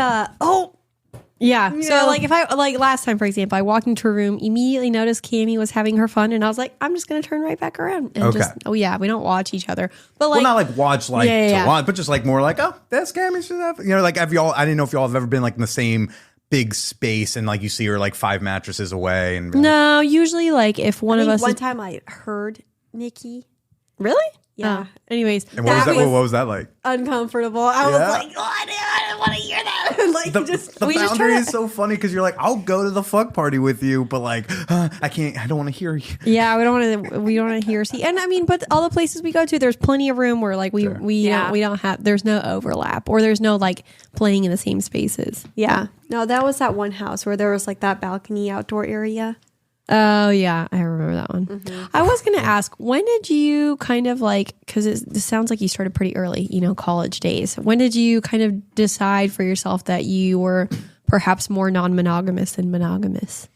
yeah. So like if I like last time, for example, I walked into a room, immediately noticed Cami was having her fun, and I was like, I'm just gonna turn right back around and just we don't watch each other, but like well, not like watch like to watch, but just like more like that's Cami. She's having, like have y'all? I didn't know if y'all have ever been like in the same big space and like you see her like 5 mattresses away and no, usually like if one of us one time I heard Niki. Really? Yeah. Anyways, and what was that like? Uncomfortable. I was like, I don't want to hear that. Like the boundary is so funny because you're like, I'll go to the fuck party with you, but like, I can't. I don't want to hear you. Yeah, we don't want to hear. See, and I mean, but all the places we go to, there's plenty of room where like we don't have. There's no overlap or there's no like playing in the same spaces. Yeah. No, that was that one house where there was like that balcony outdoor area. Oh yeah, I remember that one. I was gonna ask, when did you kind of like, because this sounds like you started pretty early, college days. When did you kind of decide for yourself that you were perhaps more non-monogamous than monogamous?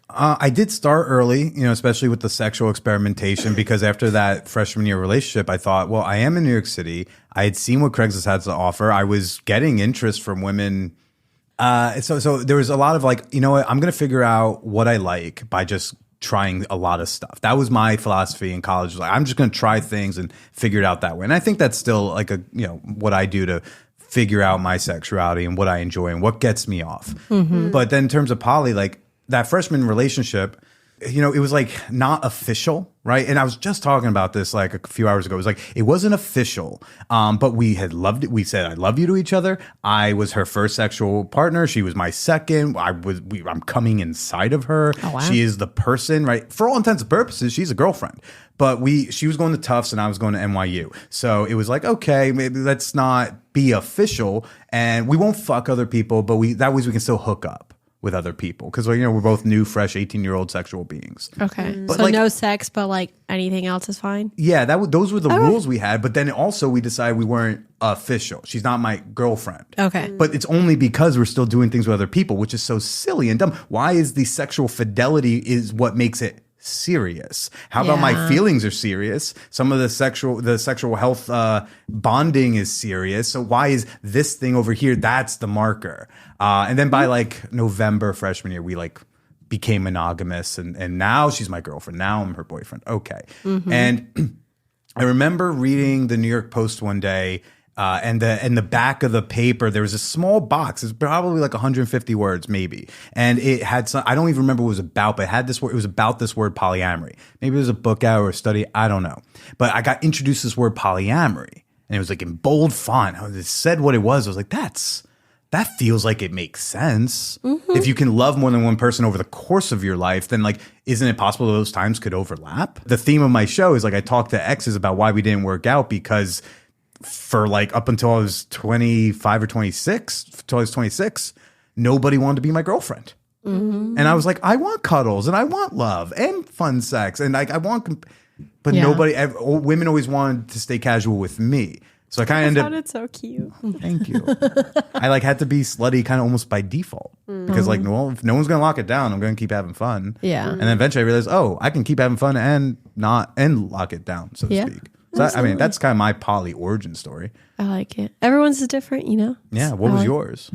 I did start early, especially with the sexual experimentation, because after that freshman year relationship, I thought, well, I am in New York City. I had seen what Craigslist had to offer. I was getting interest from women. So there was a lot of like, I'm going to figure out what I like by just trying a lot of stuff. That was my philosophy in college. Like, I'm just going to try things and figure it out that way. And I think that's still like what I do to figure out my sexuality and what I enjoy and what gets me off. Mm-hmm. But then in terms of poly, like that freshman relationship, it was like not official, right? And I was just talking about this like a few hours ago. It was like, it wasn't official, but we had loved it. We said, I love you to each other. I was her first sexual partner. She was my second. I'm coming inside of her. Oh, wow. She is the person, right? For all intents and purposes, she's a girlfriend. But she was going to Tufts and I was going to NYU. So it was like, okay, maybe let's not be official and we won't fuck other people, but that way we can still hook up with other people because we're both new, fresh 18-year-old sexual beings. Okay, but so like, no sex, but like anything else is fine. Yeah, those were the rules we had. But then also we decided we weren't official. She's not my girlfriend. Okay, but it's only because we're still doing things with other people, which is so silly and dumb. Why is the sexual fidelity is what makes it serious? How about my feelings are serious? Some of the sexual health bonding is serious. So why is this thing over here? That's the marker. And then by like November freshman year, we like became monogamous, and now she's my girlfriend. Now I'm her boyfriend. Okay. Mm-hmm. And I remember reading the New York Post one day. And the back of the paper, there was a small box. It's probably like 150 words, maybe. And it had some, I don't even remember what it was about, but it had this word. It was about this word polyamory. Maybe it was a book out or a study. I don't know. But I got introduced to this word polyamory, and it was like in bold font. It said what it was. I was like, that feels like it makes sense. Mm-hmm. If you can love more than one person over the course of your life, then like, isn't it possible those times could overlap? The theme of my show is like, I talk to exes about why we didn't work out, because for like up until I was 25 or 26, until I was 26, nobody wanted to be my girlfriend. Mm-hmm. And I was like, I want cuddles and I want love and fun sex. And like, I want, but nobody, women always wanted to stay casual with me. So I kind of ended up. Sounded so cute. Thank you. I like had to be slutty kind of almost by default because like, well, if no one's gonna lock it down, I'm gonna keep having fun. Yeah. And then eventually I realized, oh, I can keep having fun and lock it down, so to speak. So I mean, that's kind of my poly origin story. I like it. Everyone's is different, you know. Yeah. What was yours?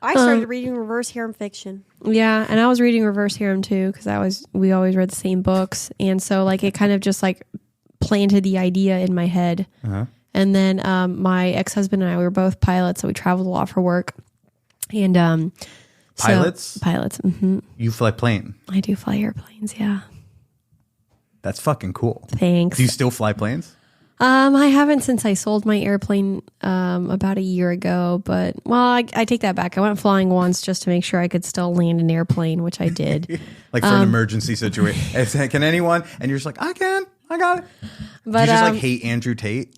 I started reading reverse harem fiction. Yeah, and I was reading reverse harem too because we always read the same books, and so like it kind of just like planted the idea in my head. And then my ex-husband and I, we were both pilots, so we traveled a lot for work. And Pilots? Pilots. Mm-hmm. You fly plane. I do fly airplanes. Yeah. That's fucking cool. Thanks. Do you still fly planes? I haven't since I sold my airplane about a year ago, but I take that back. I went flying once just to make sure I could still land an airplane, which I did. Like for an emergency situation. Can anyone? And you're just like, I can. I got it. But do you just like hate Andrew Tate?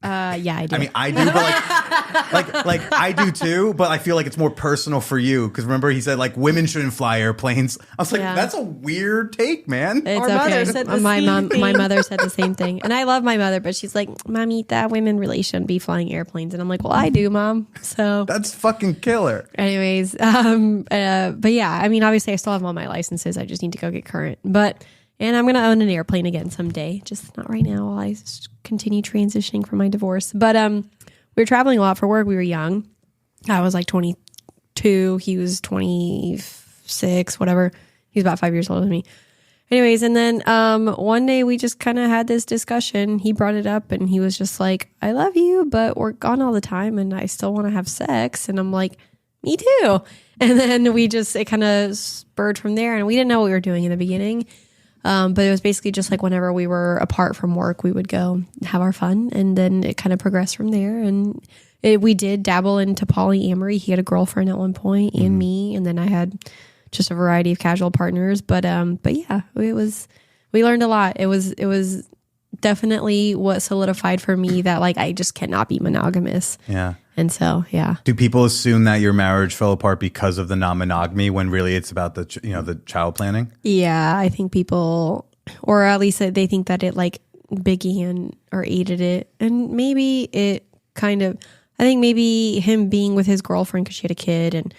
Yeah, I do. I mean, I do, but like I do too. But I feel like it's more personal for you because remember he said like women shouldn't fly airplanes. I was like, that's a weird take, man. It's Our okay. mother said the my same thing. my mother said the same thing, and I love my mother, but she's like, "Mommy, that women really shouldn't be flying airplanes," and I'm like, "Well, I do, Mom." So that's fucking killer. anyways, but yeah, I mean, obviously, I still have all my licenses. I just need to go get current, and I'm gonna own an airplane again someday. Just not right now while I continue transitioning from my divorce. But we were traveling a lot for work. We were young. I was like 22. He was 26, whatever. He was about 5 years older than me. Anyways, and then one day we just kind of had this discussion. He brought it up and he was just like, I love you, but we're gone all the time and I still want to have sex. And I'm like, me too. And then it kind of spurred from there. And we didn't know what we were doing in the beginning. But it was basically just like whenever we were apart from work, we would go have our fun. And then it kind of progressed from there. And we did dabble into polyamory. He had a girlfriend at one point and me. And then I had just a variety of casual partners. But yeah, we learned a lot. It was definitely what solidified for me that like I just cannot be monogamous. Yeah. And so, yeah. Do people assume that your marriage fell apart because of the non-monogamy when really it's about the the child planning? Yeah, I think people, or at least they think that it like began or aided it. And maybe it kind of, I think maybe him being with his girlfriend because she had a kid and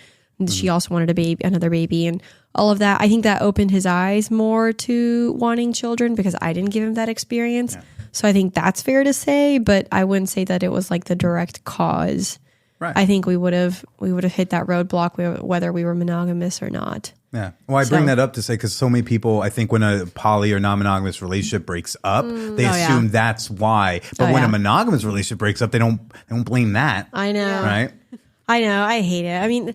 she also wanted another baby and all of that. I think that opened his eyes more to wanting children because I didn't give him that experience. Yeah. So I think that's fair to say, but I wouldn't say that it was like the direct cause. Right. I think we would have hit that roadblock whether we were monogamous or not. Yeah. Well, I bring that up to say because so many people, I think when a poly or non-monogamous relationship breaks up, they assume that's why. But when a monogamous relationship breaks up, they don't blame that. I know. Right? I know. I hate it. I mean,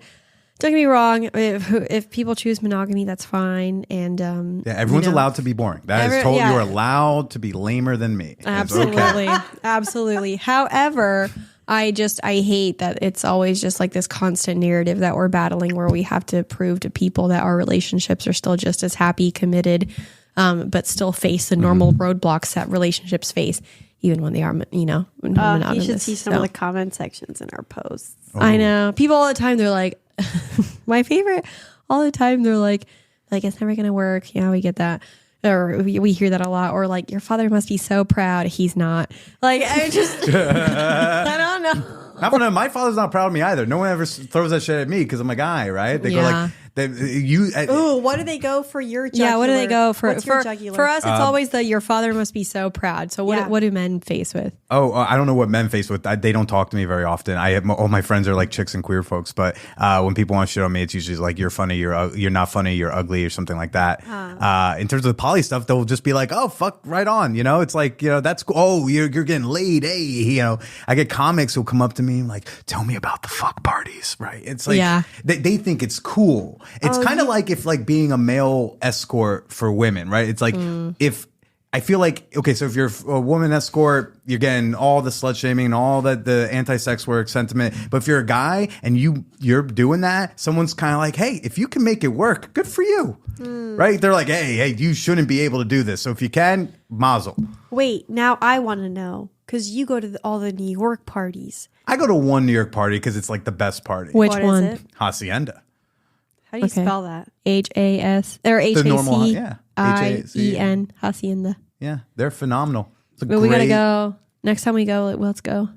don't get me wrong. If people choose monogamy, that's fine. And everyone's allowed to be boring. That is totally. You're allowed to be lamer than me. Absolutely, absolutely. However, I hate that it's always just like this constant narrative that we're battling, where we have to prove to people that our relationships are still just as happy, committed, but still face the normal roadblocks that relationships face, even when they are, monogamous. You should see some of the comment sections in our posts. Oh. I know. People all the time, they're like, my favorite, all the time, they're like, it's never going to work. Yeah, we get that. Or we hear that a lot. Or like, your father must be so proud. He's not. Like, I just, I don't know. My father's not proud of me either. No one ever throws that shit at me because I'm a guy, right? They go like, ooh, what do they go for your jugular? Yeah, what do they go for? What's your jugular? For us, it's always your father must be so proud. So what do men face with? Oh, I don't know what men face with. They don't talk to me very often. I have all my friends are like chicks and queer folks. But when people want to shit on me, it's usually like you're funny, you're not funny, you're ugly, or something like that. In terms of the poly stuff, they'll just be like, oh, fuck, right on. It's like that's cool. Oh, you're getting laid. Hey, I get comics who'll come up to me and like, tell me about the fuck parties, right? It's like they think it's cool. It's kind of like if like being a male escort for women, right? It's like if I feel like, okay, so if you're a woman escort, you're getting all the slut shaming and all the anti-sex work sentiment. But if you're a guy and you're doing that, someone's kind of like, hey, if you can make it work, good for you, right? They're like, hey, you shouldn't be able to do this. So if you can, mazel. Wait, now I want to know because you go to all the New York parties. I go to one New York party because it's like the best party. Which what one? Is it? Hacienda. How do you spell that? HAS or HACIEN. HACIEN. Hacienda. Yeah, they're phenomenal. But we gotta go Next time we go, let's go.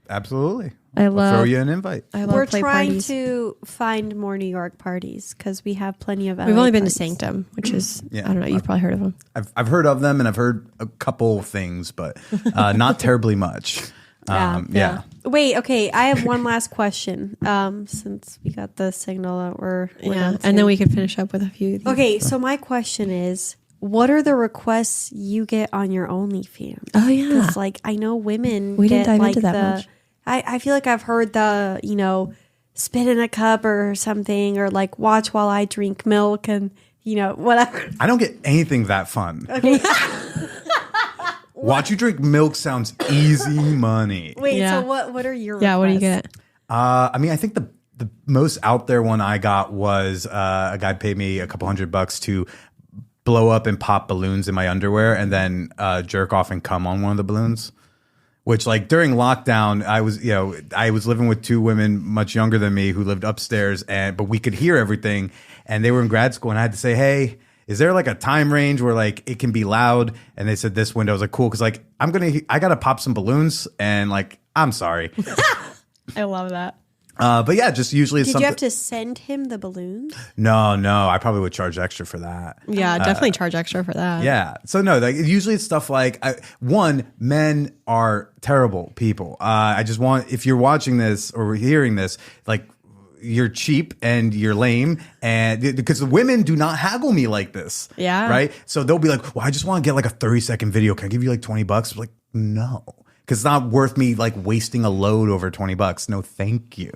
Absolutely. I I'll love. throw you an invite. I love We're play trying parties. to find more New York parties because we have plenty of. We've LA only been to parties. Sanctum, which is Yeah. I don't know. You've probably heard of them. I've heard of them and I've heard a couple things, but not terribly much. Yeah. Wait, okay. I have one last question. Since we got the signal that we're Yeah, and then we can finish up with a few. Of these. Okay, so my question is, what are the requests you get on your OnlyFans? Oh yeah. Because like I know women We get didn't dive like into that the. much. I feel like I've heard the spit in a cup or something, or like watch while I drink milk and whatever. I don't get anything that fun. Okay. Watch you drink milk sounds easy money. Wait. Yeah. So what are your? Yeah. What do you requests? get? I mean, I think the most out there one I got was a guy paid me a couple $100 to blow up and pop balloons in my underwear and then jerk off and come on one of the balloons. Which, like, during lockdown, I was living with two women much younger than me who lived upstairs, but we could hear everything, and they were in grad school, and I had to say, hey, is there like a time range where like it can be loud? And they said this window. I was like, cool, because like I gotta pop some balloons, and like I'm sorry. I love that. But yeah, just usually it's Did something. you have to send him the balloons? No, I probably would charge extra for that. Yeah, definitely charge extra for that. Yeah. So no, like usually it's stuff like men are terrible people. I just want, if you're watching this or hearing this, like you're cheap and you're lame, and because the women do not haggle me like this. Yeah. Right. So they'll be like, well, I just want to get like a 30-second video. Can I give you like $20? I'm like, no. Because it's not worth me like wasting a load over $20. No, thank you.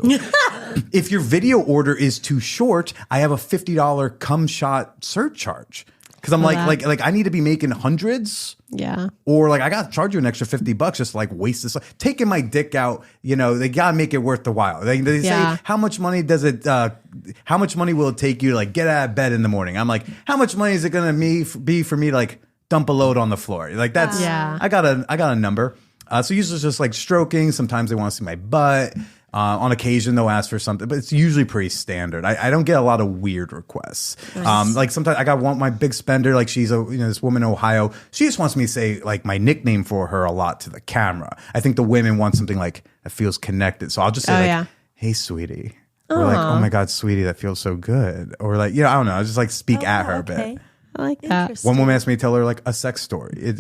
If your video order is too short, I have a $50 cum shot surcharge. Because I'm like I need to be making hundreds. Yeah. Or like I got to charge you an extra $50 just to like waste this. Taking my dick out, they got to make it worth the while. They Yeah. say, how much money does it, how much money will it take you to like get out of bed in the morning? I'm like, how much money is it going to be for me to like dump a load on the floor? Like that's, Yeah. I got a number. So usually it's just like stroking. Sometimes they want to see my butt. On occasion, they'll ask for something, but it's usually pretty standard. I don't get a lot of weird requests. Like sometimes I got my big spender, like she's this woman in Ohio. She just wants me to say like my nickname for her a lot to the camera. I think the women want something like that feels connected. So I'll just say hey, sweetie. Or like, oh my God, sweetie, that feels so good. Or like, I don't know. I just like speak at her a bit. I like that. One woman asked me to tell her like a sex story.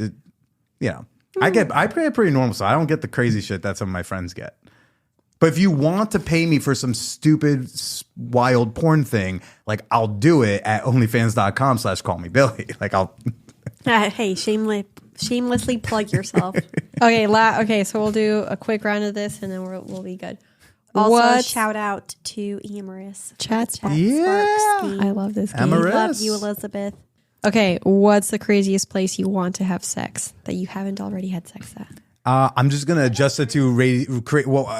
I play pretty normal, so I don't get the crazy shit that some of my friends get. But if you want to pay me for some stupid, wild porn thing, like I'll do it at onlyfans.com/callmebilly. Like I'll. Hey, shamelessly plug yourself. Okay, so we'll do a quick round of this, and then we'll be good. Also, shout out to Amaris. Chat Yeah. I love this game. Amaris. Love you, Elizabeth. Okay, what's the craziest place you want to have sex that you haven't already had sex at? I'm just gonna adjust it to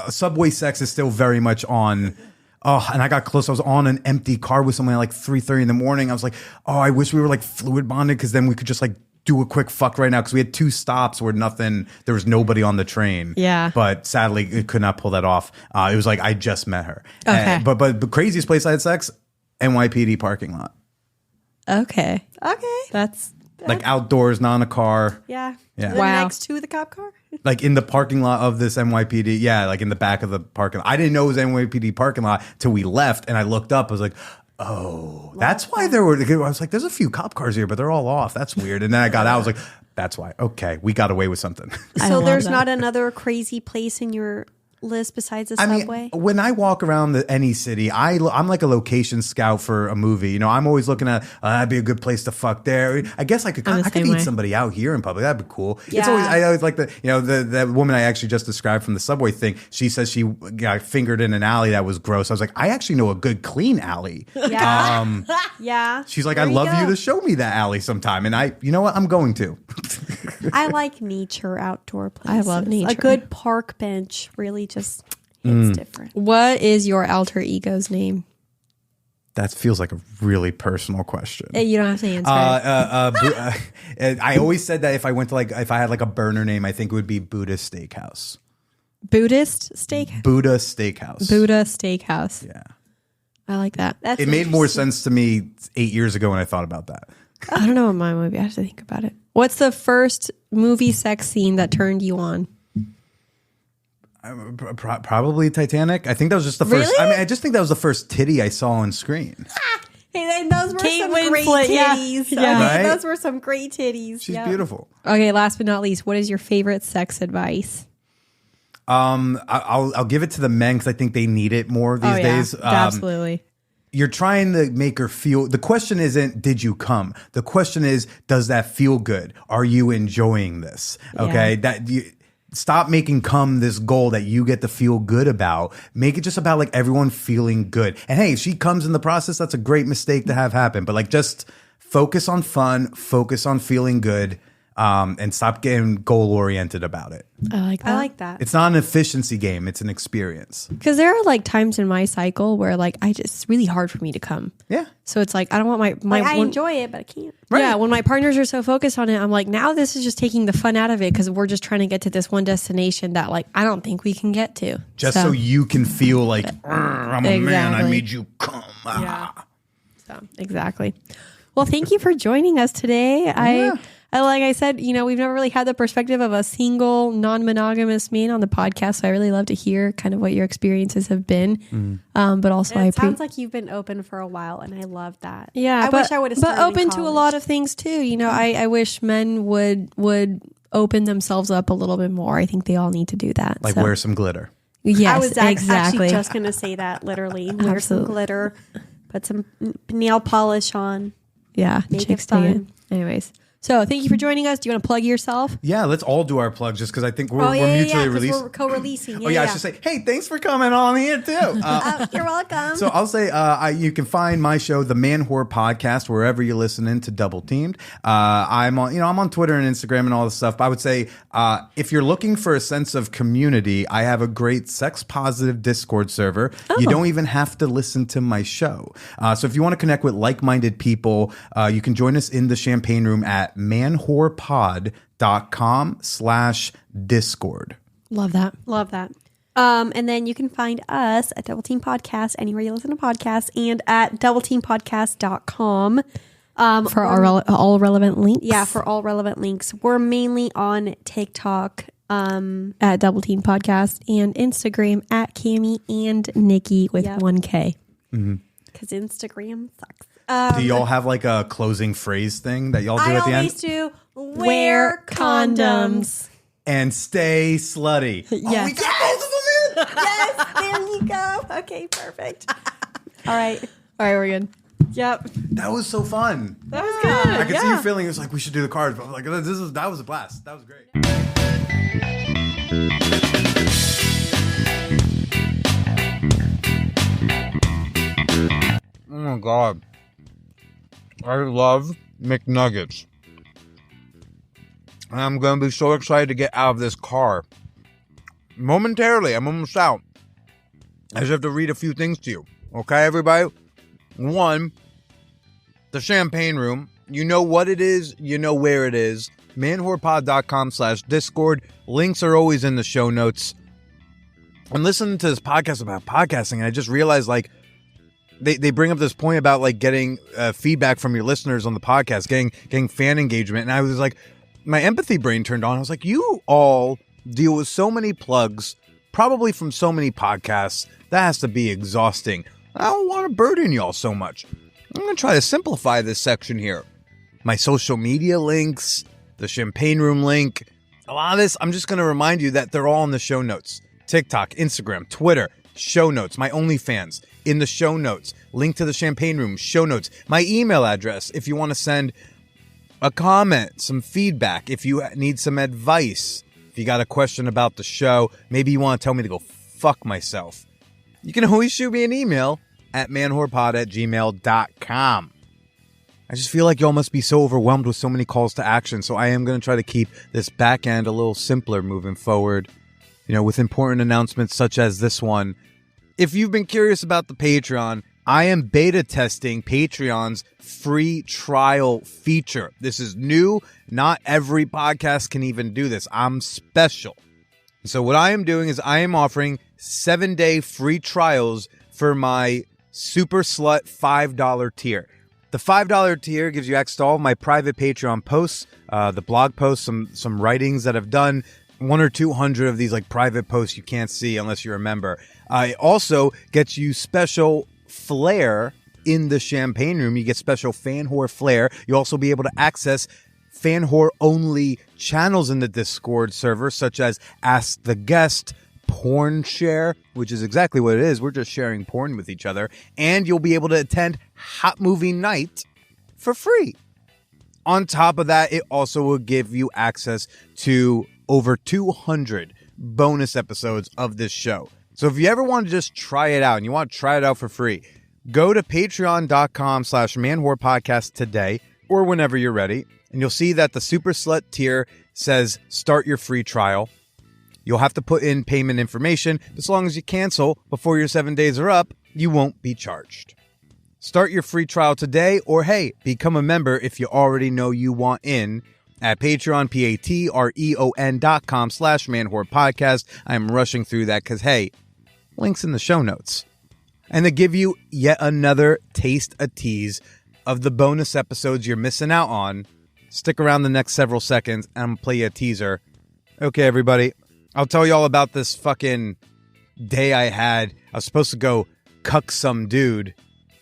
Subway sex is still very much on. Oh, and I got close. I was on an empty car with someone at like 3:30 in the morning. I was like, oh, I wish we were like fluid bonded because then we could just like do a quick fuck right now because we had 2 stops where there was nobody on the train. Yeah. But sadly, it could not pull that off. It was like I just met her. Okay. But the craziest place I had sex, NYPD parking lot. Okay. That's Like outdoors, not in a car. yeah. Yeah. Wow. Next to the cop car. Like in the parking lot of this NYPD. Yeah, like in the back of the parking lot. I didn't know it was NYPD parking lot till we left and I looked up. I was like, oh, that's why there were. I was like, there's a few cop cars here, but they're all off. That's weird. And then I got out. I was like, that's why. Okay, we got away with something. I So love there's that. not another crazy place in your list besides the I subway? mean, when I walk around any city, I'm like a location scout for a movie. I'm always looking at that'd be a good place to fuck there. I guess I could same eat way. somebody out here in public. That'd be cool. Yeah. It's always I always like the woman I actually just described from the subway thing. She says she got fingered in an alley that was gross. I was like, I actually know a good clean alley. Yeah. Yeah. She's like, There I'd love go. you to show me that alley sometime. And you know what? I'm going to. I like nature, outdoor places. I love nature. A good park bench really just hits different. What is your alter ego's name? That feels like a really personal question. You don't have to answer it. I always said that if I had like a burner name, I think it would be Buddha Steakhouse. Buddhist steak? Buddha Steakhouse. Buddha Steakhouse. Yeah. I like that. That's It made more interesting. sense to me 8 years ago when I thought about that. I don't know what mine would be. I have to think about it. What's the first movie sex scene that turned you on? Probably Titanic. I think that was just the first. Really? I mean, I just think that was the first titty I saw on screen. Hey, and those were Kate some Winslet, great yeah. titties. Yeah. Okay, Right? those were some great titties. She's yeah. beautiful. Okay, last but not least, what is your favorite sex advice? I'll give it to the men because I think they need it more these days. Absolutely. You're trying to make her feel. The question isn't, did you come? The question is, does that feel good? Are you enjoying this? Okay, stop making come this goal that you get to feel good about. Make it just about like everyone feeling good. And hey, if she comes in the process, that's a great mistake to have happen. But like, just focus on fun, focus on feeling good, and stop getting goal oriented about it. I like that. I like that. It's not an efficiency game; it's an experience. Because there are like times in my cycle where like it's really hard for me to come. Yeah. So it's like I don't want my I enjoy it, but I can't. Yeah, when my partners are so focused on it, I'm like, now this is just taking the fun out of it because we're just trying to get to this one destination that like I don't think we can get to. Just so you can feel like I'm a man. I Exactly. made you come. Yeah. So exactly. Well, thank you for joining us today. I like I said, we've never really had the perspective of a single non-monogamous man on the podcast. So I really love to hear kind of what your experiences have been. But also, It sounds like you've been open for a while, and I love that. yeah, I wish I would have. But open to a lot of things too. I wish men would open themselves up a little bit more. I think they all need to do that. Like so. wear some glitter. Yes, I was exactly. actually just going to say that. Literally, wear some glitter, put some nail polish on. Yeah, Make chicks it fun. dig it. Anyways. So thank you for joining us. Do you want to plug yourself? Yeah, let's all do our plugs just because I think we're Yeah, mutually 'cause released. we're co-releasing. I should say, hey, thanks for coming on here too. You're welcome. So I'll say you can find my show, the Man Whore Podcast, wherever you listen into Double Teamed. I'm on Twitter and Instagram and all this stuff. But I would say if you're looking for a sense of community, I have a great sex positive Discord server. You don't even have to listen to my show. So if you want to connect with like-minded people, you can join us in the Champagne Room at manwhorepod.com/Discord. Love that. Love that. And then you can find us at Double Team Podcast anywhere you listen to podcasts and at doubleteampodcast.com. For all relevant links. Yeah, for all relevant links. We're mainly on TikTok. At Double Team Podcast and Instagram at Cami and Niki with 1K. Because Instagram sucks. Do y'all have like a closing phrase thing that y'all do at the end? I always do wear condoms. And stay slutty. Yes. Oh, we got both of them in. Yes, there you go. Okay, perfect. All right. All right, we're good. Yep. That was so fun. That was good. I could see you feeling it was like we should do the cards, but I'm like that was a blast. That was great. Oh my god. I love McNuggets. And I'm going to be so excited to get out of this car. Momentarily, I'm almost out. I just have to read a few things to you. Okay, everybody? One, the Champagne Room. You know what it is. You know where it is. manwhorepod.com/Discord. Links are always in the show notes. I'm listening to this podcast about podcasting, and I just realized, like, they bring up this point about, like, getting feedback from your listeners on the podcast, getting fan engagement. And I was like, my empathy brain turned on. I was like, you all deal with so many plugs, probably from so many podcasts. That has to be exhausting. I don't want to burden y'all so much. I'm going to try to simplify this section here. My social media links, the Champagne Room link, a lot of this, I'm just going to remind you that they're all in the show notes. TikTok, Instagram, Twitter, show notes, my OnlyFans in the show notes, link to the Champagne Room, show notes, my email address if you want to send a comment, some feedback, if you need some advice, if you got a question about the show, maybe you want to tell me to go fuck myself. You can always shoot me an email at manwhorepod@gmail.com. I just feel like y'all must be so overwhelmed with so many calls to action, so I am going to try to keep this back end a little simpler moving forward, with important announcements such as this one. If you've been curious about the Patreon, I am beta testing Patreon's free trial feature. This is new. Not every podcast can even do this. I'm special. So what I am doing is I am offering 7-day free trials for my Super Slut $5 tier. The $5 tier gives you access to all of my private Patreon posts, the blog posts, some writings that I've done, 1 or 200 of these like private posts you can't see unless you're a member. It also gets you special flair in the champagne room. You get special fan whore flair. You'll also be able to access fan whore only channels in the Discord server, such as Ask the Guest, Porn Share, which is exactly what it is. We're just sharing porn with each other. And you'll be able to attend Hot Movie Night for free. On top of that, it also will give you access to over 200 bonus episodes of this show. So if you ever want to just try it out and you want to try it out for free, go to patreon.com/manwhorepodcast today or whenever you're ready. And you'll see that the Super Slut tier says start your free trial. You'll have to put in payment information. As long as you cancel before your 7 days are up, you won't be charged. Start your free trial today, or hey, become a member if you already know you want in at Patreon, patreon.com/manwhorepodcast. I'm rushing through that because, hey, links in the show notes. And to give you yet another taste, a tease of the bonus episodes you're missing out on, stick around the next several seconds and I'm going to play you a teaser. Okay, everybody, I'll tell you all about this fucking day I had. I was supposed to go cuck some dude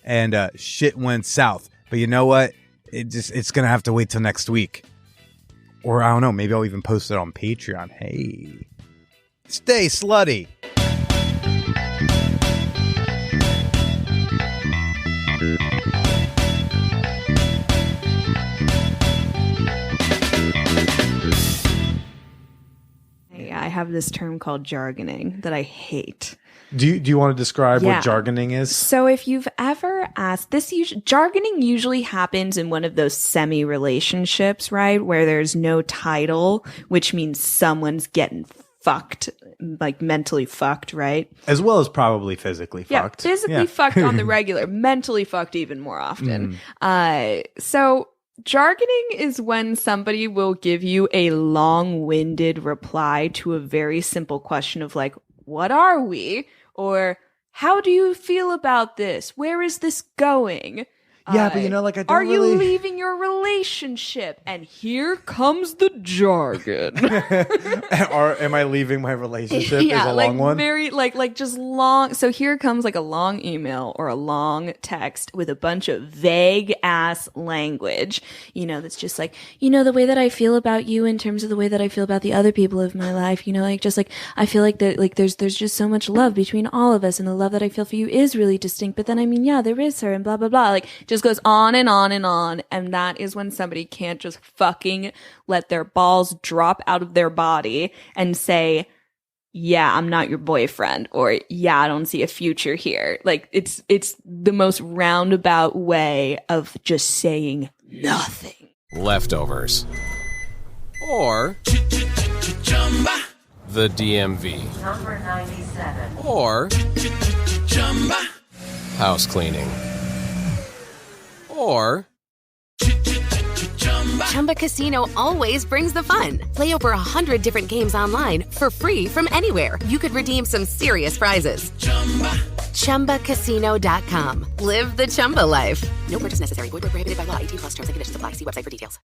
and shit went south. But you know what? It's going to have to wait till next week. Or I don't know, maybe I'll even post it on Patreon. Hey, stay slutty. I have this term called jargoning that I hate. Do you want to describe what jargoning is? So if you've ever asked this, jargoning usually happens in one of those semi-relationships, right? Where there's no title, which means someone's getting fucked, like mentally fucked, right? As well as probably physically fucked. Physically fucked on the regular, mentally fucked even more often. So jargoning is when somebody will give you a long-winded reply to a very simple question of like, what are we? Or how do you feel about this? Where is this going? Yeah, but you know, like I don't Are you leaving your relationship? And here comes the jargon. Am I leaving my relationship? Is a long one? Very like just long. So here comes like a long email or a long text with a bunch of vague ass language. You know, that's just like, you know, the way that I feel about you in terms of the way that I feel about the other people of my life. You know, like just like I feel like that like there's just so much love between all of us, and the love that I feel for you is really distinct. But then I mean, yeah, there is her, and blah blah blah. Like just goes on and on and on. And that is when somebody can't just fucking let their balls drop out of their body and say, yeah, I'm not your boyfriend, or yeah, I don't see a future here. Like it's the most roundabout way of just saying nothing. Leftovers. Or the DMV. Number 97. Or house cleaning. Or Chumba Casino always brings the fun. Play over 100 different games online for free from anywhere. You could redeem some serious prizes. ChumbaCasino.com. Live the Chumba life. No purchase necessary. Void where prohibited by law. 18+ terms and conditions apply. See website for details.